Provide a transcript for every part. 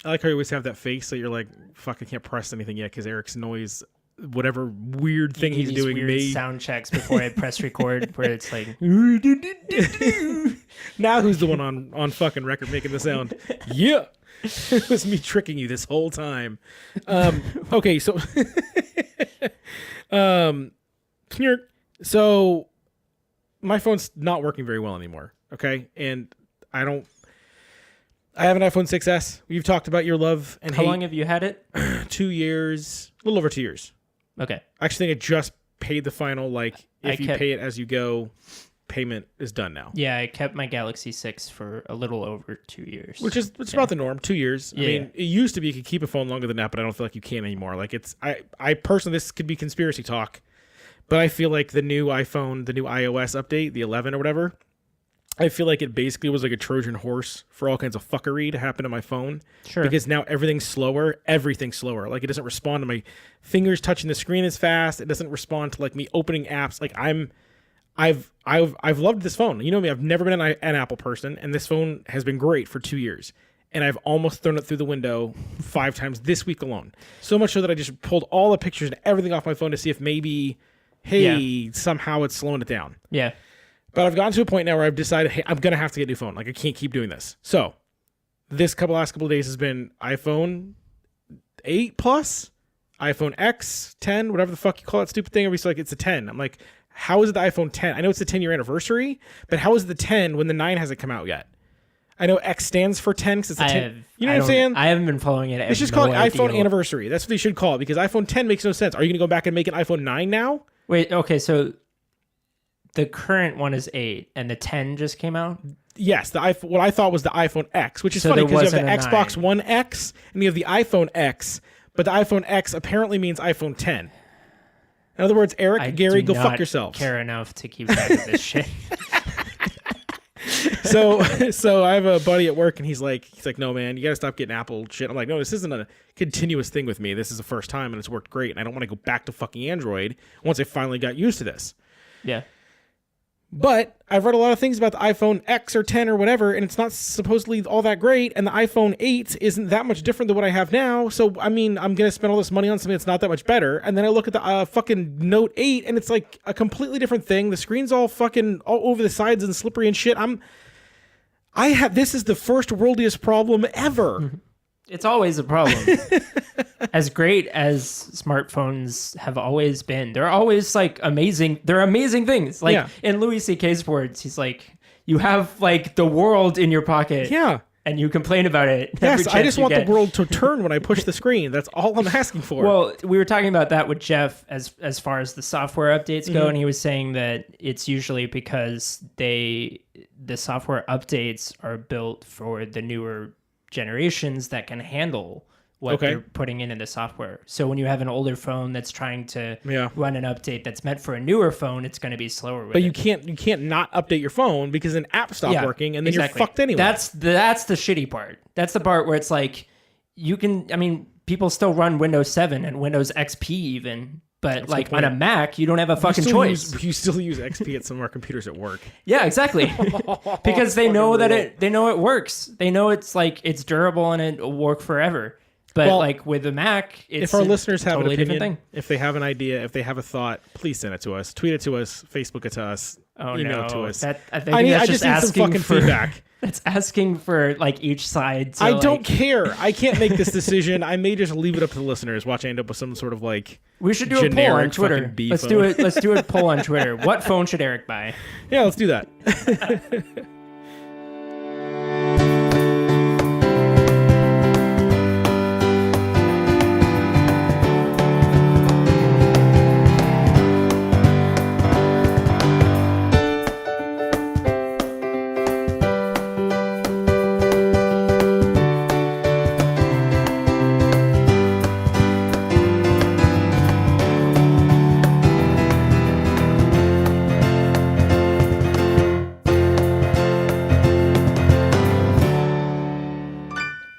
I like how you always have that face that you're like, fuck, I can't press anything yet because Eric's noise, whatever weird thing he's doing, weird sound checks before I press record, where it's like, now who's the one on fucking record making the sound? Yeah, it was me tricking you this whole time. Okay, so, so my phone's not working very well anymore. Okay, and I have an iPhone 6S. We've talked about your love and how hate. long have you had it? 2 years, a little over 2 years. Okay. I actually think I just paid the final, like, if you pay it as you go, payment is done now. Yeah, I kept my Galaxy 6 for a little over 2 years. Which is about the norm, 2 years. Yeah. I mean, it used to be you could keep a phone longer than that, but I don't feel like you can anymore. Like, I personally, this could be conspiracy talk, but I feel like the new iPhone, the new iOS update, the 11 or whatever, I feel like it basically was like a Trojan horse for all kinds of fuckery to happen to my phone. Sure. Because now everything's slower. Like, it doesn't respond to my fingers touching the screen as fast. It doesn't respond to like me opening apps. Like I've loved this phone. You know me, I've never been an Apple person, and this phone has been great for 2 years. And I've almost thrown it through the window 5 times this week alone. So much so that I just pulled all the pictures and everything off my phone to see if maybe, somehow it's slowing it down. Yeah. But I've gotten to a point now where I've decided, hey, I'm going to have to get a new phone. Like, I can't keep doing this. So, last couple of days has been iPhone 8 Plus, iPhone X, 10, whatever the fuck you call that stupid thing. Everybody's like, it's a 10. I'm like, how is it the iPhone 10? I know it's the 10-year anniversary, but how is it the 10 when the 9 hasn't come out yet? I know X stands for 10 because it's a 10. You know what I'm saying? I haven't been following it. They should call it iPhone anniversary. That's what they should call it, because iPhone 10 makes no sense. Are you going to go back and make an iPhone 9 now? Wait, okay, so the current one is 8, and the 10 just came out? Yes, what I thought was the iPhone X, which is funny because you have the Xbox One X and you have the iPhone X, but the iPhone X apparently means iPhone 10. In other words, Gary, go fuck yourselves. I care enough to keep track of this shit. So I have a buddy at work, and he's like, no, man, you got to stop getting Apple shit. I'm like, no, this isn't a continuous thing with me. This is the first time, and it's worked great, and I don't want to go back to fucking Android once I finally got used to this. Yeah. But I've read a lot of things about the iPhone X or 10 or whatever, and it's not supposedly all that great, and the iPhone 8 isn't that much different than what I have now. So, I mean, I'm going to spend all this money on something that's not that much better, and then I look at the fucking Note 8, and it's like a completely different thing. The screen's all fucking all over the sides and slippery and shit. This is the first worldiest problem ever. It's always a problem. As great as smartphones have always been, they're always like amazing. They're amazing things. Like in Louis C.K.'s words, he's like, you have like the world in your pocket. Yeah. And you complain about it. Yes, I just want the world to turn when I push the screen. That's all I'm asking for. Well, we were talking about that with Jeff as far as the software updates go, and he was saying that it's usually because the software updates are built for the newer generations that can handle what they're putting in the software. So when you have an older phone that's trying to run an update that's meant for a newer phone, it's going to be slower with it. But you can't not update your phone because an app stopped working, and then you're fucked anyway. That's the shitty part. That's the part where it's like people still run Windows 7 and Windows XP even, but that's like on a Mac, you don't have a fucking choice. You still use XP at some of our computers at work. Yeah, exactly. Because they know it works. They know it's durable and it will work forever. But like with a Mac, it's if our listeners have totally an opinion, different thing. If they have an idea, if they have a thought, please send it to us. Tweet it to us. Facebook it to us. Email it to us. I just need some fucking feedback. That's asking for like each side. To, I don't care. I can't make this decision. I may just leave it up to the listeners. Watch I end up with some sort of like we should do a poll on Twitter. Let's do it. Let's do a poll on Twitter. What phone should Eric buy? Yeah, let's do that.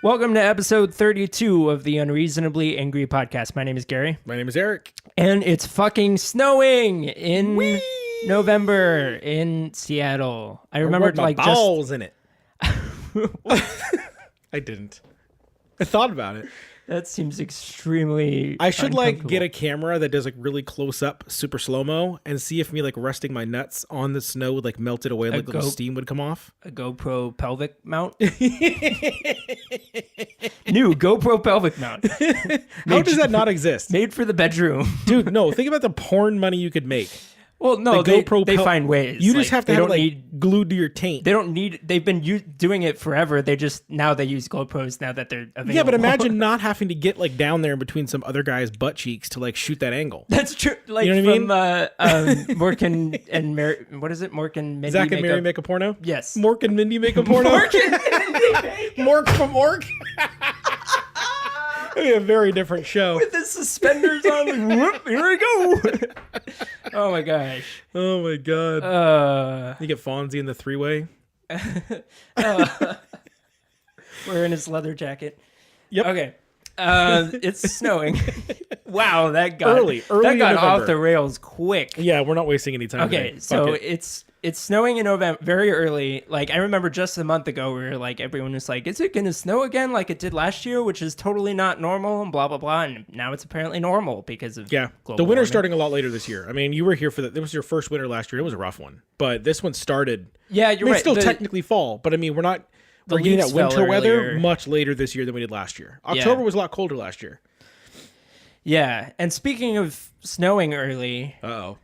Welcome to episode 32 of the Unreasonably Angry podcast. My name is Gary. My name is Eric. And it's fucking snowing in November in Seattle. I remember like balls in it. I didn't. I thought about it. That seems extremely. I should like uncomfortable. get a camera that does like really close up, super slow mo, and see if me like resting my nuts on the snow would like melt it away, like little steam would come off. A GoPro pelvic mount. New GoPro pelvic mount. How does that not exist, Made for the bedroom, dude? No, think about the porn money you could make. Well, no, The they find ways. You just have to have it like need, glued to your taint. They don't need. They've been doing it forever. They use GoPros now that they're available. Yeah, but imagine not having to get like down there in between some other guy's butt cheeks to like shoot that angle. That's true. Like, you know what I mean? Mork and Mary. What is it? Mork and Mindy. Zach and Mary make a porno. Yes. Mork and Mindy make a porno. Mork and Mindy. Mork from Mork. It'd be a very different show. With the suspenders on. Whoop, here we go. Oh my gosh. Oh my god. You get Fonzie in the three-way. Wearing his leather jacket. Yep. Okay. It's snowing. Wow, that got early that got November. off the rails quick. Yeah, we're not wasting any time. Okay, today. so Fuck it. it's snowing in November, very early. Like, I remember just a month ago, where like everyone was like, "Is it gonna snow again, like it did last year?" Which is totally not normal, and blah blah blah. And now it's apparently normal because of the global winter's warming. starting a lot later this year. I mean, you were here for that. It was your first winter last year. It was a rough one, but this one started. Yeah, I you're mean, right. It's still technically fall, but I mean, we're getting that leaves fell winter weather earlier. much later this year than we did last year. October was a lot colder last year. Yeah, and speaking of snowing early, Uh-oh.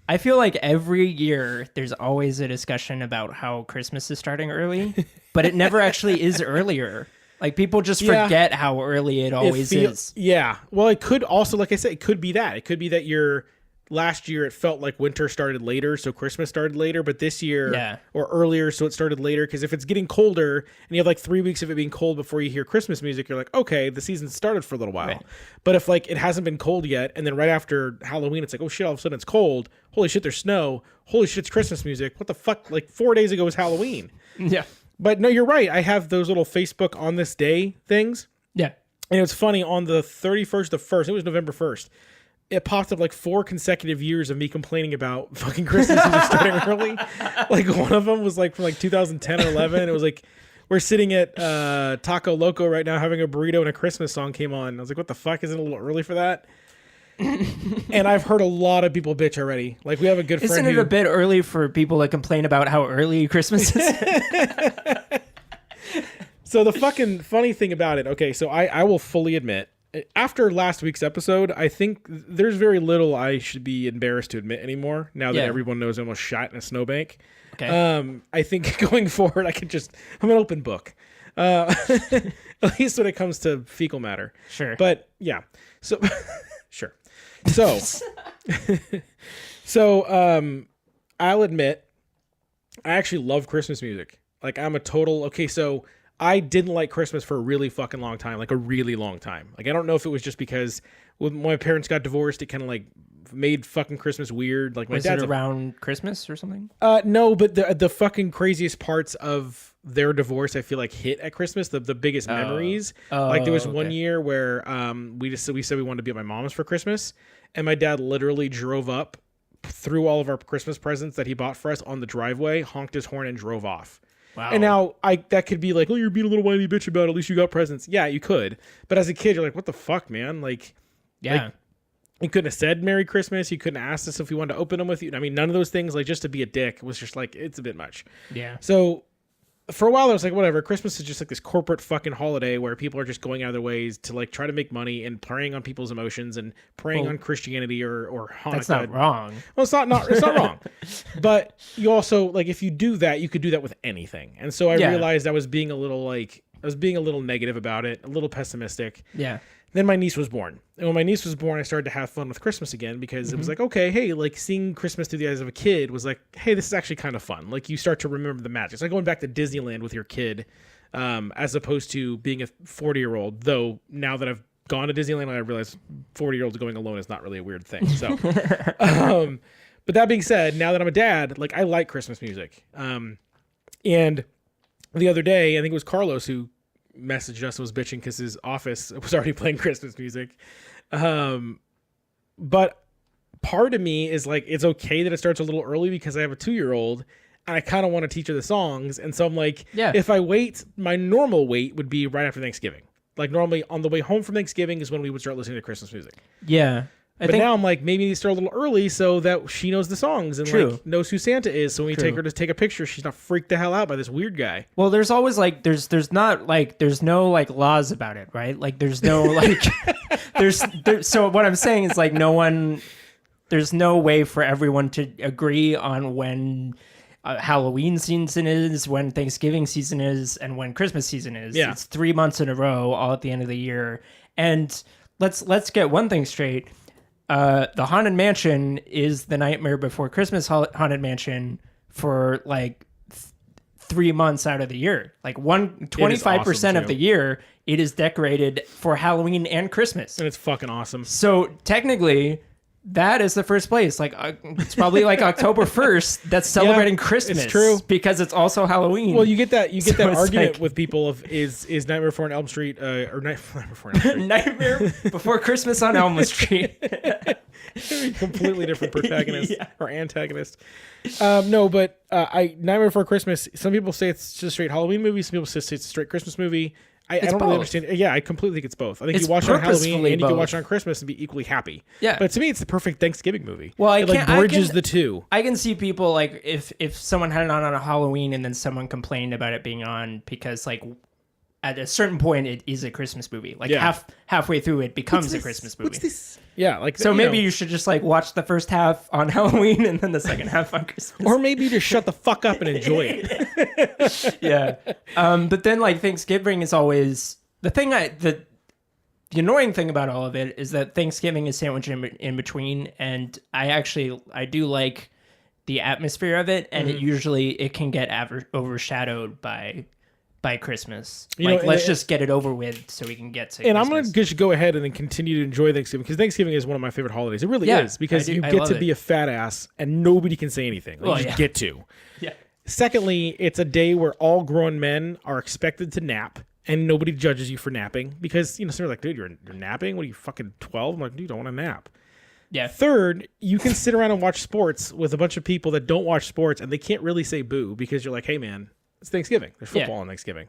I feel like every year there's always a discussion about how Christmas is starting early, but it never actually is earlier. Like, people just forget how early it always is. Yeah. Well, it could also, like I said, it could be that. It could be that last year it felt like winter started later, so Christmas started later, but this year or earlier, so it started later. Because if it's getting colder and you have like 3 weeks of it being cold before you hear Christmas music, you're like, okay, the season started for a little while. Right. But if like it hasn't been cold yet, and then right after Halloween it's like, oh shit, all of a sudden it's cold, holy shit, there's snow, holy shit, it's Christmas music, what the fuck, like 4 days ago was Halloween. Yeah. But no, you're right, I have those little Facebook on this day things, Yeah. and it's funny, on the 31st of 1st, it was November 1st, it popped up like 4 consecutive years of me complaining about fucking Christmas music starting early. Like, one of them was like from like 2010 or 11. It was like, we're sitting at Taco Loco right now having a burrito and a Christmas song came on. I was like, what the fuck? Isn't it a little early for that? And I've heard a lot of people bitch already. Like, we have a good friend. Isn't it a bit early for people to complain about how early Christmas is? So the fucking funny thing about it, okay, so I will fully admit, after last week's episode, I think there's very little I should be embarrassed to admit anymore, now that everyone knows I almost shot in a snowbank. Okay. I think going forward, I'm an open book. At least when it comes to fecal matter. Sure. But yeah. So sure. So I'll admit, I actually love Christmas music. Like, I'm a total, okay, so I didn't like Christmas for a really fucking long time, like a really long time. Like, I don't know if it was just because when my parents got divorced, it kind of like made fucking Christmas weird. Like, my Was dad's it around Christmas or something? no, but the fucking craziest parts of their divorce, I feel like, hit at Christmas. The biggest memories. Like, there was one year where we said we wanted to be at my mom's for Christmas, and my dad literally drove up through all of our Christmas presents that he bought for us on the driveway, honked his horn, and drove off. Wow. And now that could be like, oh, you're being a little whiny bitch about it. At least you got presents. Yeah, you could. But as a kid, you're like, what the fuck, man? Like, yeah. He couldn't have said Merry Christmas. He couldn't have asked us if we wanted to open them with you. I mean, none of those things, like, just to be a dick was just like, it's a bit much. Yeah. So for a while, I was like, whatever. Christmas is just like this corporate fucking holiday where people are just going out of their ways to like try to make money and preying on people's emotions and preying on Christianity or Hanukkah. That's not wrong. Well, it's not wrong. But you also, like, if you do that, you could do that with anything. And so I realized I was being a little negative about it, a little pessimistic. Yeah. Then my niece was born. And when my niece was born, I started to have fun with Christmas again because it was like, okay, hey, like, seeing Christmas through the eyes of a kid was like, hey, this is actually kind of fun. Like, you start to remember the magic. It's like going back to Disneyland with your kid, as opposed to being a 40-year-old. Though now that I've gone to Disneyland, I realize 40-year-olds going alone is not really a weird thing. So, but that being said, now that I'm a dad, like, I like Christmas music. And the other day, I think it was Carlos who messaged us and was bitching because his office was already playing Christmas music. But part of me is like, it's okay that it starts a little early because I have a 2-year-old and I kind of want to teach her the songs. And so I'm like, if I wait, my normal wait would be right after Thanksgiving. Like normally on the way home from Thanksgiving is when we would start listening to Christmas music. Yeah. But now I'm like, maybe you need to start a little early so that she knows the songs and like knows who Santa is. So when we take her to take a picture, she's not freaked the hell out by this weird guy. Well, there's always like there's no like laws about it, right? Like there's no like there's so what I'm saying is like there's no way for everyone to agree on when Halloween season is, when Thanksgiving season is, and when Christmas season is. Yeah. It's 3 months in a row, all at the end of the year. And let's get one thing straight. The Haunted Mansion is the Nightmare Before Christmas Haunted Mansion for like 3 months out of the year. Like 25% of the year, it is decorated for Halloween and Christmas. And it's fucking awesome. So technically, that is the first place. Like it's probably like October 1st that's celebrating Christmas. It's true. Because it's also Halloween. Well, you get that argument like, with people of is Nightmare Before on Elm Street or Nightmare Before on Elm Street. Nightmare Before Christmas on Elm Street. Completely different protagonist or antagonist. No, but Nightmare Before Christmas, some people say it's just a straight Halloween movie. Some people say it's a straight Christmas movie. I don't really understand. Yeah, I completely think it's both. I think you watch it on Halloween and you can watch it on Christmas and be equally happy. Yeah. But to me, it's the perfect Thanksgiving movie. Well, it bridges the two. I can see people like if someone had it on a Halloween and then someone complained about it being on because like at a certain point it is a Christmas movie. Like halfway through it becomes a Christmas movie. What's this? Yeah, like so maybe you should just like watch the first half on Halloween and then the second half on Christmas. Or maybe just shut the fuck up and enjoy it. Yeah. But then like Thanksgiving is always the thing. The annoying thing about all of it is that Thanksgiving is sandwiched in between, and I do like the atmosphere of it, and it can get overshadowed by Christmas. Let's just get it over with so we can get to and Christmas. I'm going to just go ahead and then continue to enjoy Thanksgiving because Thanksgiving is one of my favorite holidays. It really is because you get to be a fat ass and nobody can say anything. You just get to. Yeah. Secondly, it's a day where all grown men are expected to nap and nobody judges you for napping because, someone's like, dude, you're napping? What are you, fucking 12? I'm like, dude, I want to nap. Yeah. Third, you can sit around and watch sports with a bunch of people that don't watch sports and they can't really say boo because you're like, hey, man, it's Thanksgiving. There's football on Thanksgiving.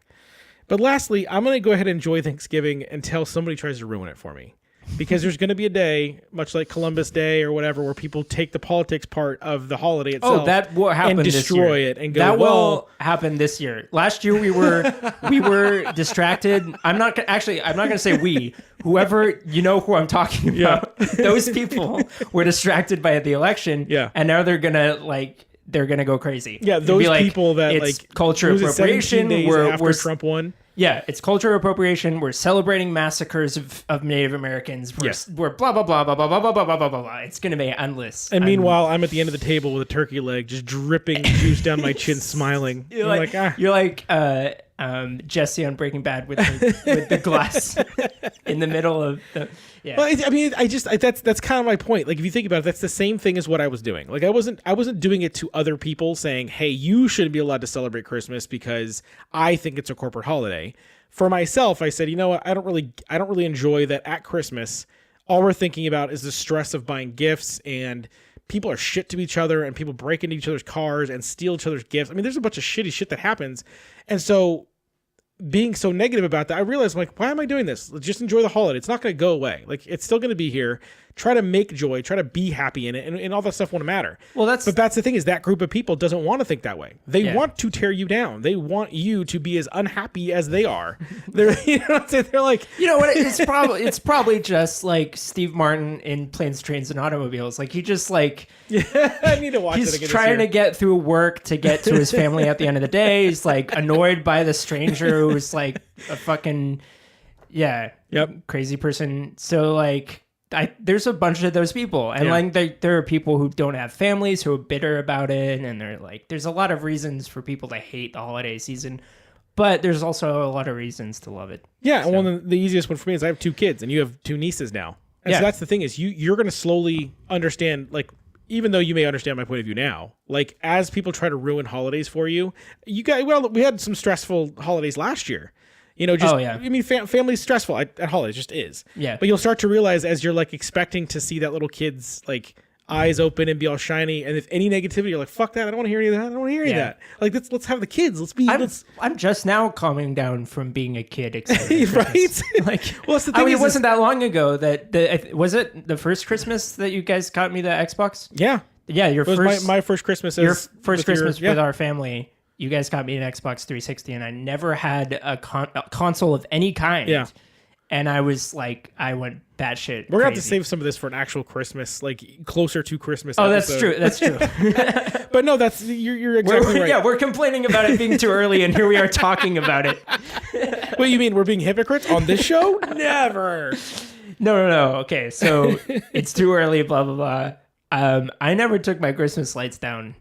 But lastly, I'm going to go ahead and enjoy Thanksgiving until somebody tries to ruin it for me. Because there's going to be a day, much like Columbus Day or whatever, where people take the politics part of the holiday itself that will happen and destroy it and go, that will happen this year. Last year we were distracted. I'm not going to say we. Whoever, who I'm talking about. Yeah. Those people were distracted by the election. Yeah. And now they're going to go crazy. Yeah, those people that it's culture appropriation. After Trump won. Yeah, it's culture appropriation. We're celebrating massacres of Native Americans. We're blah, blah, blah, blah, blah, blah, blah, blah, blah, blah, blah. It's going to be endless. And meanwhile, I'm at the end of the table with a turkey leg, just dripping juice down my chin, smiling. You're like Jesse on Breaking Bad with the glass in the middle of the... Yeah. Well, that's kind of my point. Like, if you think about it, that's the same thing as what I was doing. Like, I wasn't doing it to other people saying, hey, you shouldn't be allowed to celebrate Christmas because I think it's a corporate holiday. For myself, I said, you know what? I don't really enjoy that at Christmas. All we're thinking about is the stress of buying gifts, and people are shit to each other, and people break into each other's cars and steal each other's gifts. I mean, there's a bunch of shitty shit that happens. And so being so negative about that, I realized, like, why am I doing this? Just enjoy the holiday. It's not going to go away. Like, it's still going to be here. Try to make joy. Try to be happy in it, and all that stuff won't matter. Well, but that's the thing, is that group of people doesn't want to think that way. They want to tear you down. They want you to be as unhappy as they are. They're, they're like, you know what? It's probably just like Steve Martin in Planes, Trains, and Automobiles. Like, he just like, I need to watch it again. He's trying to get through work to get to his family at the end of the day. He's like annoyed by the stranger who's like a fucking crazy person. So like, there's a bunch of those people, and like there are people who don't have families who are bitter about it, and they're like, there's a lot of reasons for people to hate the holiday season, but there's also a lot of reasons to love it. Yeah, so. One of the easiest one for me is I have 2 kids, and you have 2 nieces now, and so that's the thing, is you're going to slowly understand, like, even though you may understand my point of view now, like, as people try to ruin holidays for you, we had some stressful holidays last year. I mean, family's stressful at holidays, just is. Yeah. But you'll start to realize as you're like expecting to see that little kid's like eyes open and be all shiny. And if any negativity, you're like, fuck that. I don't want to hear any of that. I don't want to hear any of that. Like, let's have the kids. I'm just now calming down from being a kid. Excited right? Like, well, that's the thing. I mean, it wasn't that long ago that was it the first Christmas that you guys got me the Xbox? Yeah. Yeah, it was my first Christmas. Your first Christmas with our family. You guys got me an Xbox 360, and I never had a console of any kind. Yeah. And I was like, I went batshit. We're gonna have to save some of this for an actual Christmas, like closer to Christmas. Oh, episode. That's true. That's true. But no, you're exactly right. Yeah, we're complaining about it being too early, and here we are talking about it. What you mean? We're being hypocrites on this show? Never. No. Okay, so it's too early. Blah blah blah. I never took my Christmas lights down.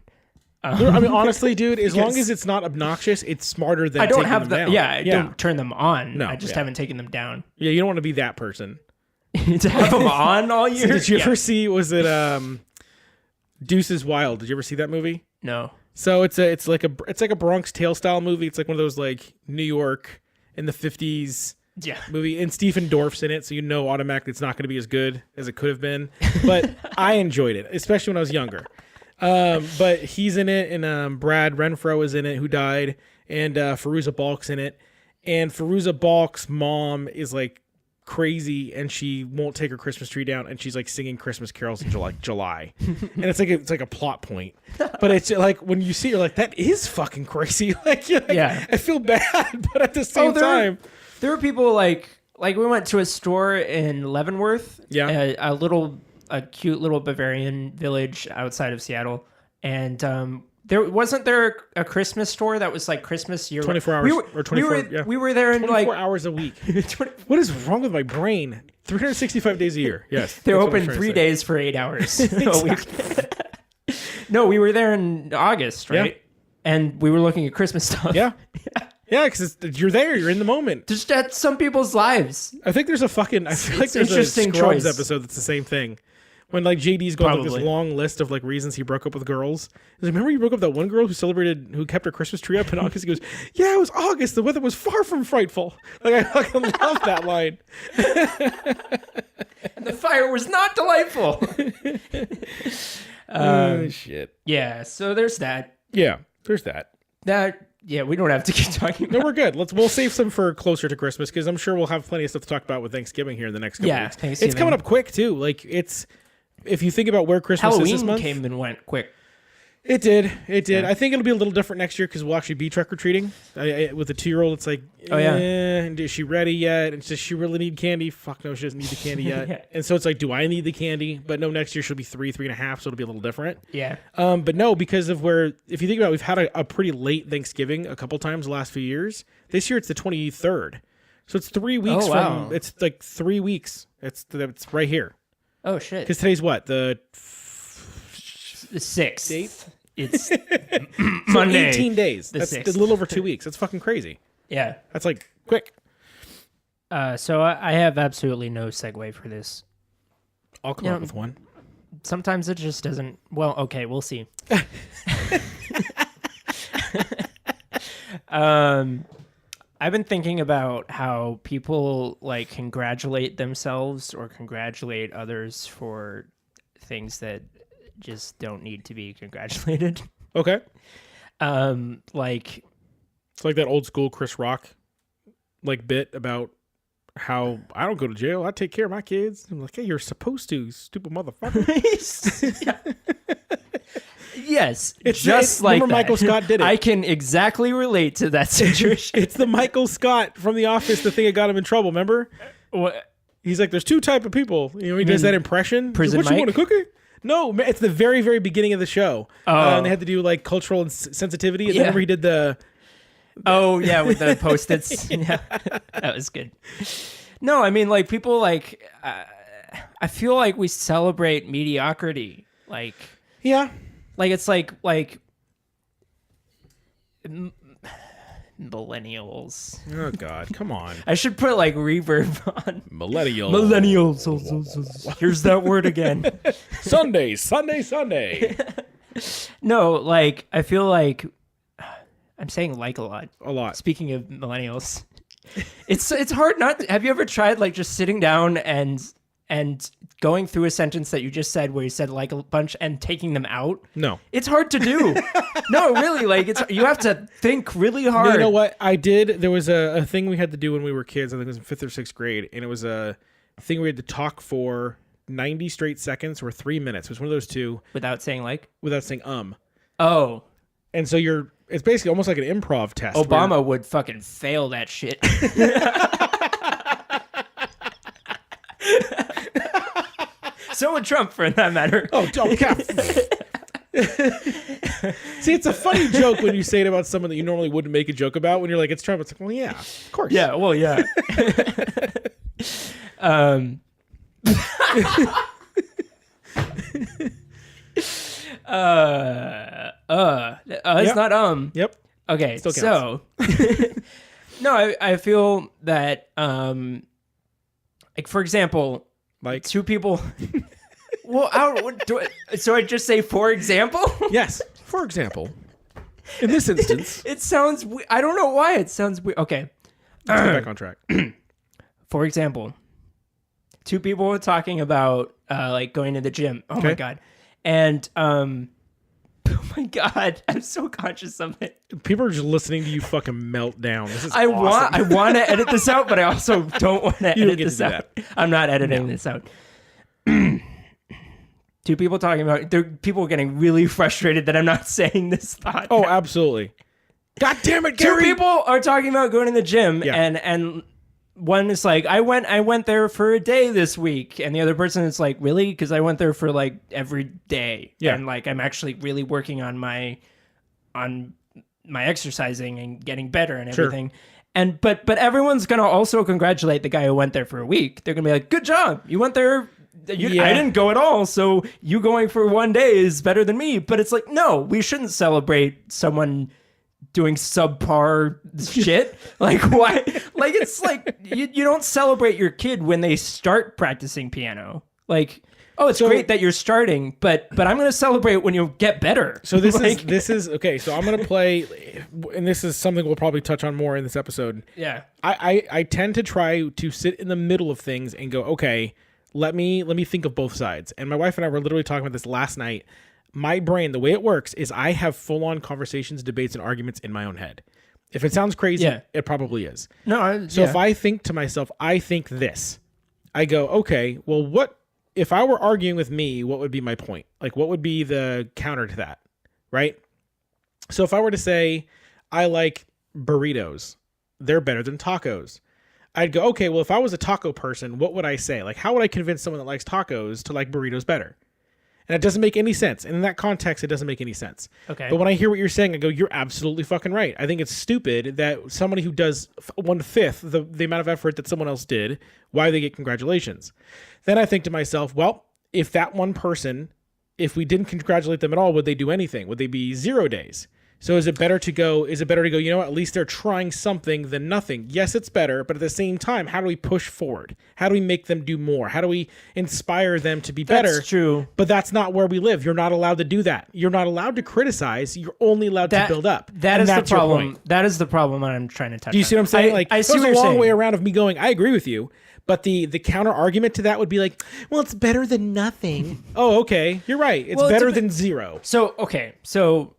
I mean, honestly, dude, as long as it's not obnoxious, it's smarter than I don't taking have them them. down. Yeah, I don't turn them on. No, I just haven't taken them down. Yeah, you don't want to be that person. To have them on all year. So did you ever see? Was it Deuces Wild? Did you ever see that movie? No. So it's like a Bronx Tale style movie. It's like one of those like New York in the 50s. Yeah. Movie, and Stephen Dorff's in it, so you know automatically it's not going to be as good as it could have been. But I enjoyed it, especially when I was younger. But he's in it, and Brad Renfro is in it, who died, and Fairuza Balk's in it. And Fairuza Balk's mom is like crazy, and she won't take her Christmas tree down, and she's like singing Christmas carols in July. And it's like a plot point. But it's like when you see it, you're like, that is fucking crazy. Yeah, I feel bad, but at the same time, there were people like we went to a store in Leavenworth, a cute little Bavarian village outside of Seattle, and there a Christmas store that was like Christmas year 24 hours or 24. We were there in 24 hours a week. What is wrong with my brain? 365 days a year. Yes, they're open 3 days for 8 hours a week. No, we were there in August, right? Yeah. And we were looking at Christmas stuff. Yeah. Yeah, because you're there. You're in the moment. Just at some people's lives. I think there's I feel like there's a Scrubs episode that's the same thing. When like JD's going through this long list of like reasons he broke up with girls. He's like, remember you broke up with that one girl who kept her Christmas tree up in August? He goes, yeah, it was August. The weather was far from frightful. Like, I fucking love that line. And the fire was not delightful. Oh, shit. Yeah, so there's that. Yeah, there's that. Yeah, we don't have to keep talking about. No, we're good. We'll save some for closer to Christmas, because I'm sure we'll have plenty of stuff to talk about with Thanksgiving here in the next couple weeks. Thanksgiving. It's coming up quick too. Like if you think about where Christmas is this month, Halloween came and went quick. It did. Yeah. I think it'll be a little different next year, because we'll actually be trick or treating. With the 2-year-old, it's like, is she ready yet? And does she really need candy? Fuck no, she doesn't need the candy yet. Yeah. And so it's like, do I need the candy? But no, next year she'll be 3.5, so it'll be a little different. Yeah. But no, because of if you think about it, we've had a pretty late Thanksgiving a couple times the last few years. This year it's the 23rd, so it's 3 weeks from. It's like 3 weeks. It's right here. Oh shit! Because today's what, the 6th. 8th? It's Monday. 18 days. That's 6th. A little over 2 weeks. That's fucking crazy. Yeah. That's like quick. So I have absolutely no segue for this. I'll come up with one. Sometimes it just doesn't. Well, okay, we'll see. I've been thinking about how people like congratulate themselves or congratulate others for things that just don't need to be congratulated. Okay. Like it's like that old school Chris Rock like bit about how I don't go to jail. I take care of my kids. I'm like, hey, you're supposed to, stupid motherfucker. Yes, it's just like that. Michael Scott did it. I can exactly relate to that situation. It's the Michael Scott from The Office, the thing that got him in trouble, remember? What? He's like, there's 2 types of people. You know, he does that impression. Prison What, Mike? you want, a cookie? No, it's the very, very beginning of the show. Oh. And they had to do like cultural sensitivity. And then remember he did the... Oh, yeah, with the Post-its. Yeah, that was good. No, I mean, like, people, like... I feel like we celebrate mediocrity. Like... Yeah. Like, it's like millennials. Oh, God, come on. I should put, like, reverb on. Millennials. Here's that word again. Sunday. No, like, I feel like... I'm saying like a lot. A lot. Speaking of millennials. It's hard not to... Have you ever tried, like, just sitting down and and going through a sentence that you just said where you said like a bunch and taking them out. No. It's hard to do. No, really, like you have to think really hard. You know what? I did. There was a thing we had to do when we were kids. I think it was in 5th or 6th grade. And it was a thing we had to talk for 90 straight seconds or 3 minutes. It was one of those two. Without saying like? Without saying Oh. And so it's basically almost like an improv test. Obama would fucking fail that shit. So would Trump, for that matter. Oh, yeah. See, it's a funny joke when you say it about someone that you normally wouldn't make a joke about. When you're like, it's Trump. It's like, well, yeah, of course. Yeah, well, yeah. It's Yep. not Yep. Okay, Still so no, I feel that like for example, Like two people. Well, so I just say for example. Yes. For example, in this instance, It sounds. I don't know why it sounds weird. Okay. let's get back on track. For example, two people were talking about like going to the gym. Oh my Okay. god. And oh my god, I'm so conscious of it. People are just listening to you fucking melt down. This is I awesome. want to edit this out, but I also don't want to edit get this to do out. I'm not editing this out. Two people talking about people getting really frustrated that I'm not saying this thought. Oh, absolutely. God damn it, Two Gary. people are talking about going to the gym, Yeah. and one is like, I went there for a day this week, and the other person is like, really? Because I went there for like every day, Yeah. and like I'm actually really working on my exercising and getting better and Sure. everything. And but everyone's gonna also congratulate the guy who went there for a week. They're gonna be like, good job, you went there. Yeah. I didn't go at all, so you going for one day is better than me. But it's like, no, we shouldn't celebrate someone doing subpar shit. Like, why? Like, it's like you don't celebrate your kid when they start practicing piano. Like, oh, it's great that you're starting, but I'm going to celebrate when you get better. So this Like, this is okay. So I'm gonna play, and this is something we'll probably touch on more in this episode. yeah. I tend to try to sit in the middle of things and go, okay, let me think of both sides. And my wife and I were literally talking about this last night. My brain, the way it works is I have full-on conversations, debates, and arguments in my own head. If it sounds crazy, Yeah. it probably is. No. So if I think to myself, I think this, I go, okay, well, what if I were arguing with me? What would be my point? Like, what would be the counter to that, right? So if I were to say I like burritos, they're better than tacos. I'd go, okay, well, if I was a taco person, what would I say? Like, how would I convince someone that likes tacos to like burritos better? And it doesn't make any sense. And in that context, it doesn't make any sense. Okay. But when I hear what you're saying, I go, you're absolutely fucking right. I think it's stupid that somebody who does 1/5 the amount of effort that someone else did, why they get congratulations? Then I think to myself, well, if that one person, if we didn't congratulate them at all, would they do anything? Would they be 0 days? So is it better to go, you know what, at least they're trying something than nothing? Yes, it's better, but at the same time, how do we push forward? How do we make them do more? How do we inspire them to be better? That's true. But that's not where we live. You're not allowed to do that. You're not allowed to criticize. You're only allowed to build up. That And is the that's your problem. point. That is the problem I'm trying to touch on. Do you see what I'm saying? I see it what was you're a long saying. way around of me going, I agree with you. But the counter argument to that would be like, well, it's better than nothing. Oh, okay. You're right. It's Well, better than zero. So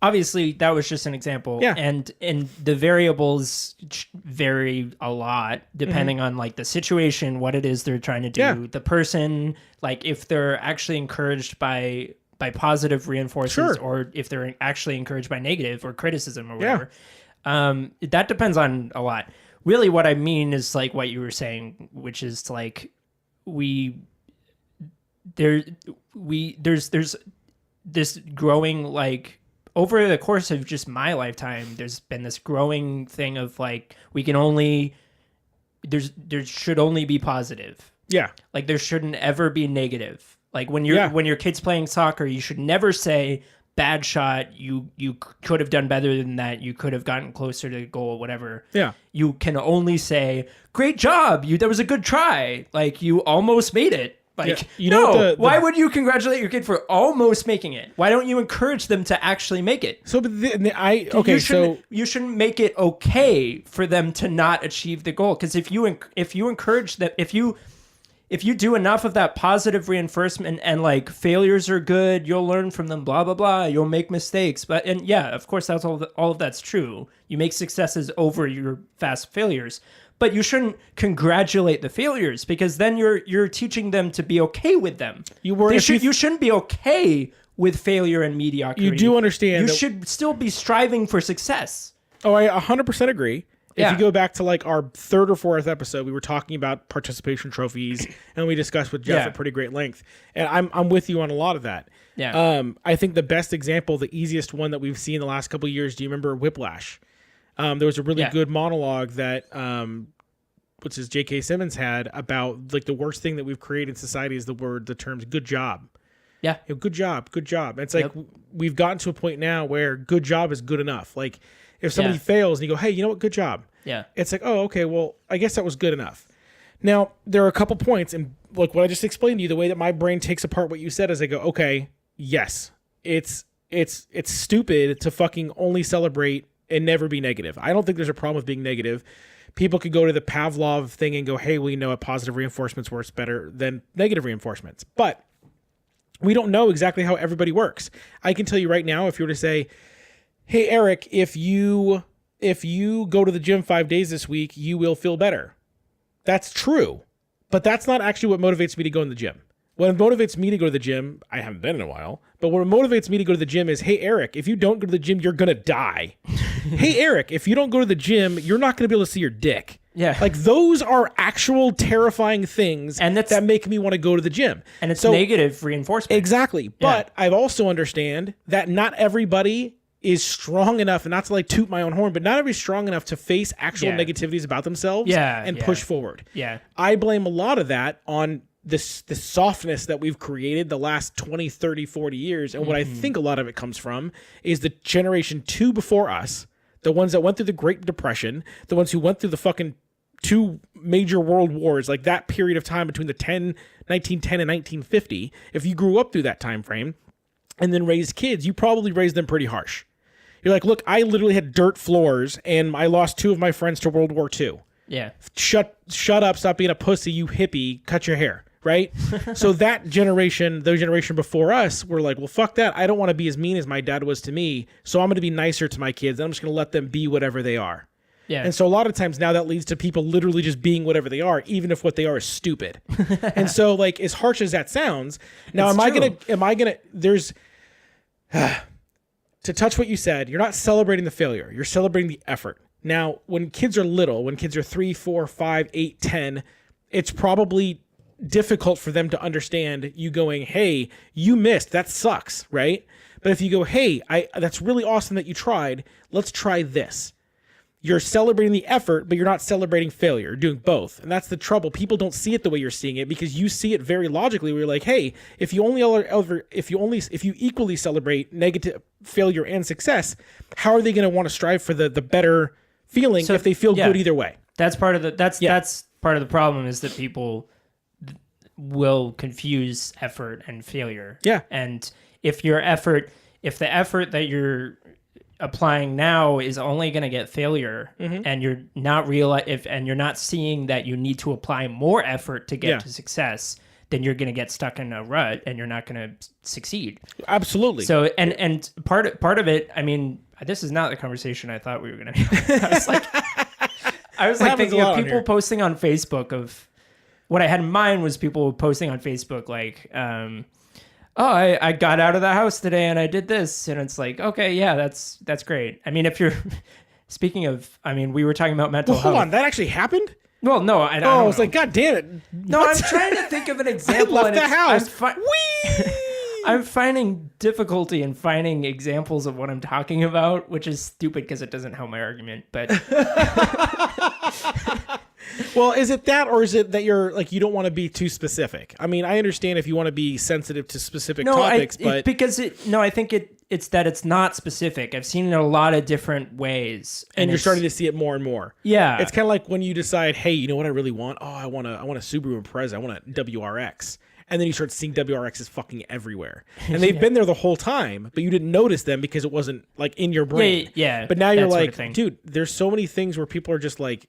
obviously that was just an example. Yeah. And the variables vary a lot depending on like the situation, what it is they're trying to do, Yeah. the person, like if they're actually encouraged by positive reinforcements Sure. or if they're actually encouraged by negative or criticism or whatever. That depends on a lot. Really what I mean is like what you were saying, which is like there's this growing, like over the course of just my lifetime, there's been this growing thing of like there should only be positive. Yeah. Like there shouldn't ever be negative. Like when your kid's playing soccer, you should never say bad shot, you could have done better than that, you could have gotten closer to the goal, whatever. Yeah. You can only say great job, that was a good try, like you almost made it. Like, Yeah. You know what why would you congratulate your kid for almost making it? Why don't you encourage them to actually make it? So, but You shouldn't make it okay for them to not achieve the goal. Because if you encourage them, if you do enough of that positive reinforcement and like failures are good, you'll learn from them, blah, blah, blah, you'll make mistakes. And yeah, of course, that's all of that's true. You make successes over your fast failures, but you shouldn't congratulate the failures because then you're teaching them to be okay with them. You shouldn't be okay with failure and mediocrity. You do understand. You should still be striving for success. Oh, I 100% agree. If Yeah. you go back to like our third or fourth episode, we were talking about participation trophies, and we discussed with Jeff Yeah. at pretty great length. And I'm with you on a lot of that. Yeah. I think the best example, the easiest one that we've seen the last couple of years. Do you remember Whiplash? There was a really good monologue that which is J.K. Simmons had about like the worst thing that we've created in society is the terms "good job." Yeah. You know, good job. And it's like we've gotten to a point now where good job is good enough. Like if somebody fails and you go, hey, you know what, good job. Yeah. It's like, oh, okay, well, I guess that was good enough. Now, there are a couple points, and look, what I just explained to you, the way that my brain takes apart what you said is I go, okay, yes, it's stupid to fucking only celebrate and never be negative. I don't think there's a problem with being negative. People could go to the Pavlov thing and go, hey, we know positive reinforcements works better than negative reinforcements. But we don't know exactly how everybody works. I can tell you right now, if you were to say, hey, Eric, if you go to the gym 5 days this week, you will feel better. That's true. But that's not actually what motivates me to go in the gym. What motivates me to go to the gym, I haven't been in a while, but what motivates me to go to the gym is, hey, Eric, if you don't go to the gym, you're going to die. Hey, Eric, if you don't go to the gym, you're not going to be able to see your dick. Yeah. Like those are actual terrifying things and that make me want to go to the gym. And it's negative reinforcement. Exactly. But I also understand that not everybody is strong enough, and not to like toot my own horn, but not everybody's strong enough to face actual negativities about themselves and push forward. Yeah. I blame a lot of that on this softness that we've created the last 20, 30, 40 years. And what I think a lot of it comes from is the generation 2 before us, the ones that went through the Great Depression, the ones who went through the fucking 2 major world wars, like that period of time between the 1910 and 1950. If you grew up through that time frame and then raised kids, you probably raised them pretty harsh. You're like, look, I literally had dirt floors and I lost 2 of my friends to World War II. Yeah. Shut up, stop being a pussy, you hippie, cut your hair, right? So that generation, the generation before us, were like, well, fuck that. I don't want to be as mean as my dad was to me, so I'm going to be nicer to my kids. And I'm just going to let them be whatever they are. Yeah. And so a lot of times now that leads to people literally just being whatever they are, even if what they are is stupid. And so like as harsh as that sounds, now there's to touch what you said, you're not celebrating the failure, you're celebrating the effort. Now, when kids are little, when kids are 3, 4, 5, 8, 10, it's probably difficult for them to understand you going, hey, you missed, that sucks, right? But if you go, hey, that's really awesome that you tried, let's try this. You're celebrating the effort, but you're not celebrating failure. You're doing both. And that's the trouble. People don't see it the way you're seeing it because you see it very logically where you're like, hey, if you equally celebrate negative failure and success, how are they going to want to strive for the better feeling if they feel good either way? That's part of that's part of the problem is that people will confuse effort and failure. Yeah. And if the effort that you're applying now is only going to get failure, and you're not and you're not seeing that you need to apply more effort to get to success, then you're going to get stuck in a rut and you're not going to succeed. Absolutely. So and part of it, I mean, this is not the conversation I thought we were going to have. I was like thinking of people posting on Facebook of what I had in mind was people posting on Facebook like, I got out of the house today and I did this. And it's like, okay, yeah, that's great. I mean, if you're speaking of, I mean, we were talking about mental health. Hold on, that actually happened? Well, no, I don't. I was like, God damn it. No, I'm trying to think of an example. I left the house. I'm finding difficulty in finding examples of what I'm talking about, which is stupid because it doesn't help my argument. But well, is it that, or is it that you're like you don't want to be too specific? I mean, I understand if you want to be sensitive to specific topics, but I think it's that it's not specific. I've seen it in a lot of different ways, and you're starting to see it more and more. Yeah, it's kind of like when you decide, hey, you know what I really want? Oh, I want a Subaru Impreza. I want a WRX. And then you start seeing WRXs fucking everywhere. And they've been there the whole time, but you didn't notice them because it wasn't like in your brain. Yeah. But now you're like, dude, there's so many things where people are just like,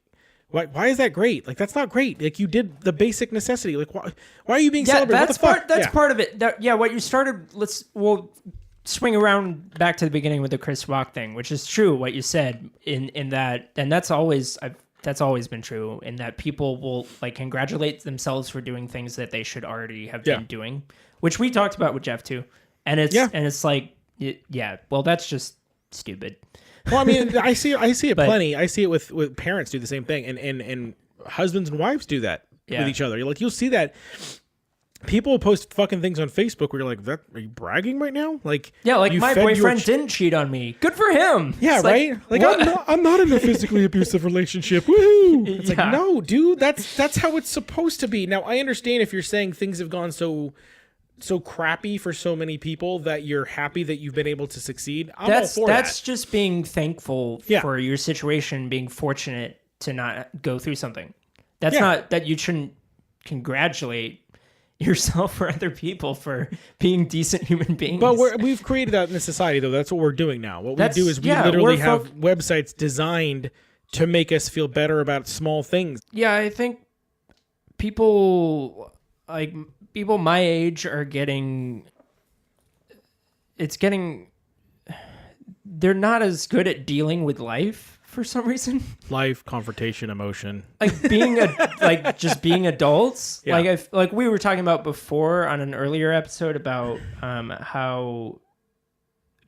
Why is that great? Like, that's not great. Like, you did the basic necessity. Like, why are you being celebrated? That's what the fuck? That's part of it. What you started. We'll swing around back to the beginning with the Chris Rock thing, which is true. What you said in that, and that's always been true. In that people will like congratulate themselves for doing things that they should already have been doing, which we talked about with Jeff too. And it's like, well, that's just stupid. Well, I mean, I see it plenty. I see it with parents do the same thing, and husbands and wives do that with each other. You'll see that people post fucking things on Facebook where you're like, are you bragging right now? Like, my boyfriend didn't cheat on me. Good for him. Yeah, it's right. Like I'm not in a physically abusive relationship. Woohoo! It's like, no, dude, that's how it's supposed to be. Now, I understand if you're saying things have gone so crappy for so many people that you're happy that you've been able to succeed. That's just being thankful for your situation, being fortunate to not go through something. That's not that you shouldn't congratulate yourself or other people for being decent human beings. But we've created that in the society, though. That's what we're doing now. What we do is we literally have websites designed to make us feel better about small things. Yeah, I think people my age are they're not as good at dealing with life for some reason. Life, confrontation, emotion. Like just being adults. Yeah. Like we were talking about before on an earlier episode about how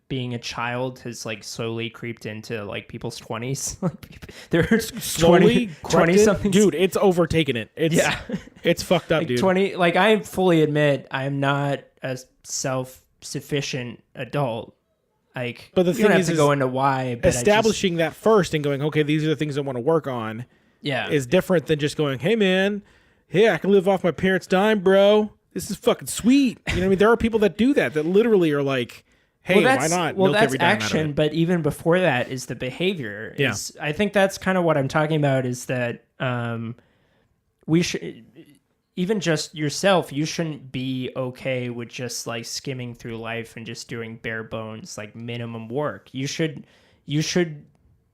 being a child has like slowly creeped into like people's 20s. Like they're slowly 20 something. Dude, it's overtaken it. It's fucked up, like dude. 20. Like I fully admit I am not a self-sufficient adult. Like, but the thing is, go into why. But establishing that first and going, okay, these are the things I want to work on. Yeah, is different than just going, hey man, I can live off my parents' dime, bro. This is fucking sweet. You know what I mean? There are people that do that literally are like, hey, why not? Well, that's action, but even before that is the behavior. I think that's kind of what I'm talking about. Is that we should. Even just yourself, you shouldn't be okay with just like skimming through life and just doing bare bones, like minimum work. You should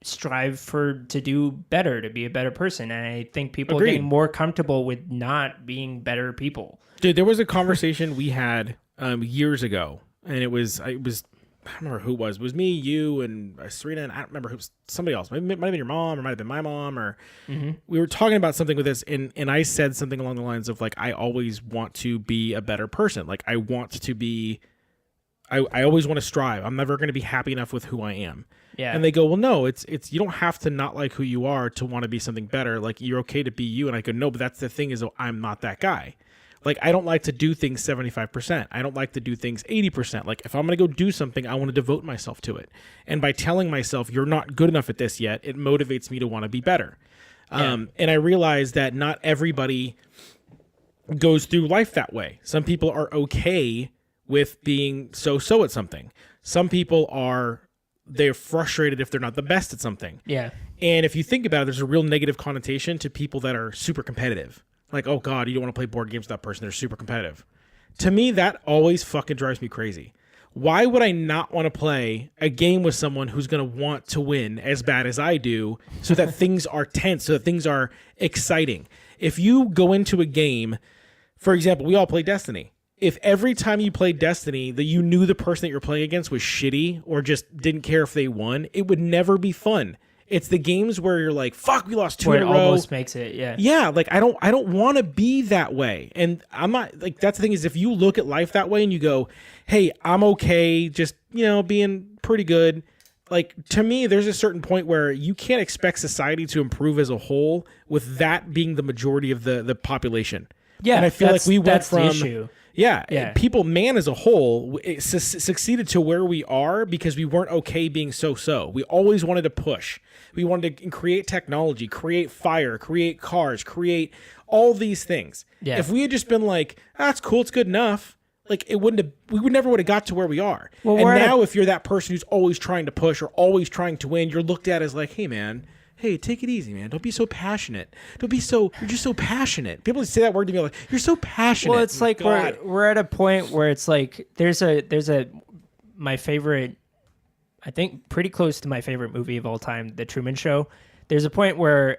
strive to do better, to be a better person. And I think people are getting more comfortable with not being better people. Dude, there was a conversation we had years ago, and it was I don't remember who it was. It was me, you, and Serena, and I don't remember who was somebody else. It might have been your mom, or might have been my mom, or we were talking about something with this, and I said something along the lines of like, I always want to be a better person. Like I want to be, I always want to strive. I'm never going to be happy enough with who I am. Yeah. And they go, well, no, it's you don't have to not like who you are to want to be something better. Like you're okay to be you. And I go, no, but that's the thing is I'm not that guy. Like, I don't like to do things 75%. I don't like to do things 80%. Like, if I'm going to go do something, I want to devote myself to it. And by telling myself, you're not good enough at this yet, it motivates me to want to be better. Yeah. And I realize that not everybody goes through life that way. Some people are okay with being so-so at something. Some people they're frustrated if they're not the best at something. Yeah. And if you think about it, there's a real negative connotation to people that are super competitive. Like, oh, God, you don't want to play board games with that person. They're super competitive. To me, that always fucking drives me crazy. Why would I not want to play a game with someone who's going to want to win as bad as I do so that things are tense, so that things are exciting? If you go into a game, for example, we all play Destiny. If every time you played Destiny that you knew the person that you're playing against was shitty or just didn't care if they won, it would never be fun. It's the games where you're like, fuck, we lost 2 in a row. It almost makes it, yeah. Yeah, like I don't want to be that way. And I'm not, like, that's the thing is if you look at life that way and you go, hey, I'm okay just, being pretty good. Like, to me, there's a certain point where you can't expect society to improve as a whole with that being the majority of the population. Yeah, and I feel like we went from... the issue. Yeah, people, man as a whole, succeeded to where we are because we weren't okay being so-so. We always wanted to push. We wanted to create technology, create fire, create cars, create all these things. Yeah. If we had just been like, that's cool, it's good enough, like we never would have got to where we are. Well, and now if you're that person who's always trying to push or always trying to win, you're looked at as like, hey, man, take it easy, man. Don't be so passionate. You're just so passionate. People say that word to me like, you're so passionate. Well, it's like we're at a point where it's like there's my favorite, I think pretty close to my favorite movie of all time, The Truman Show. There's a point where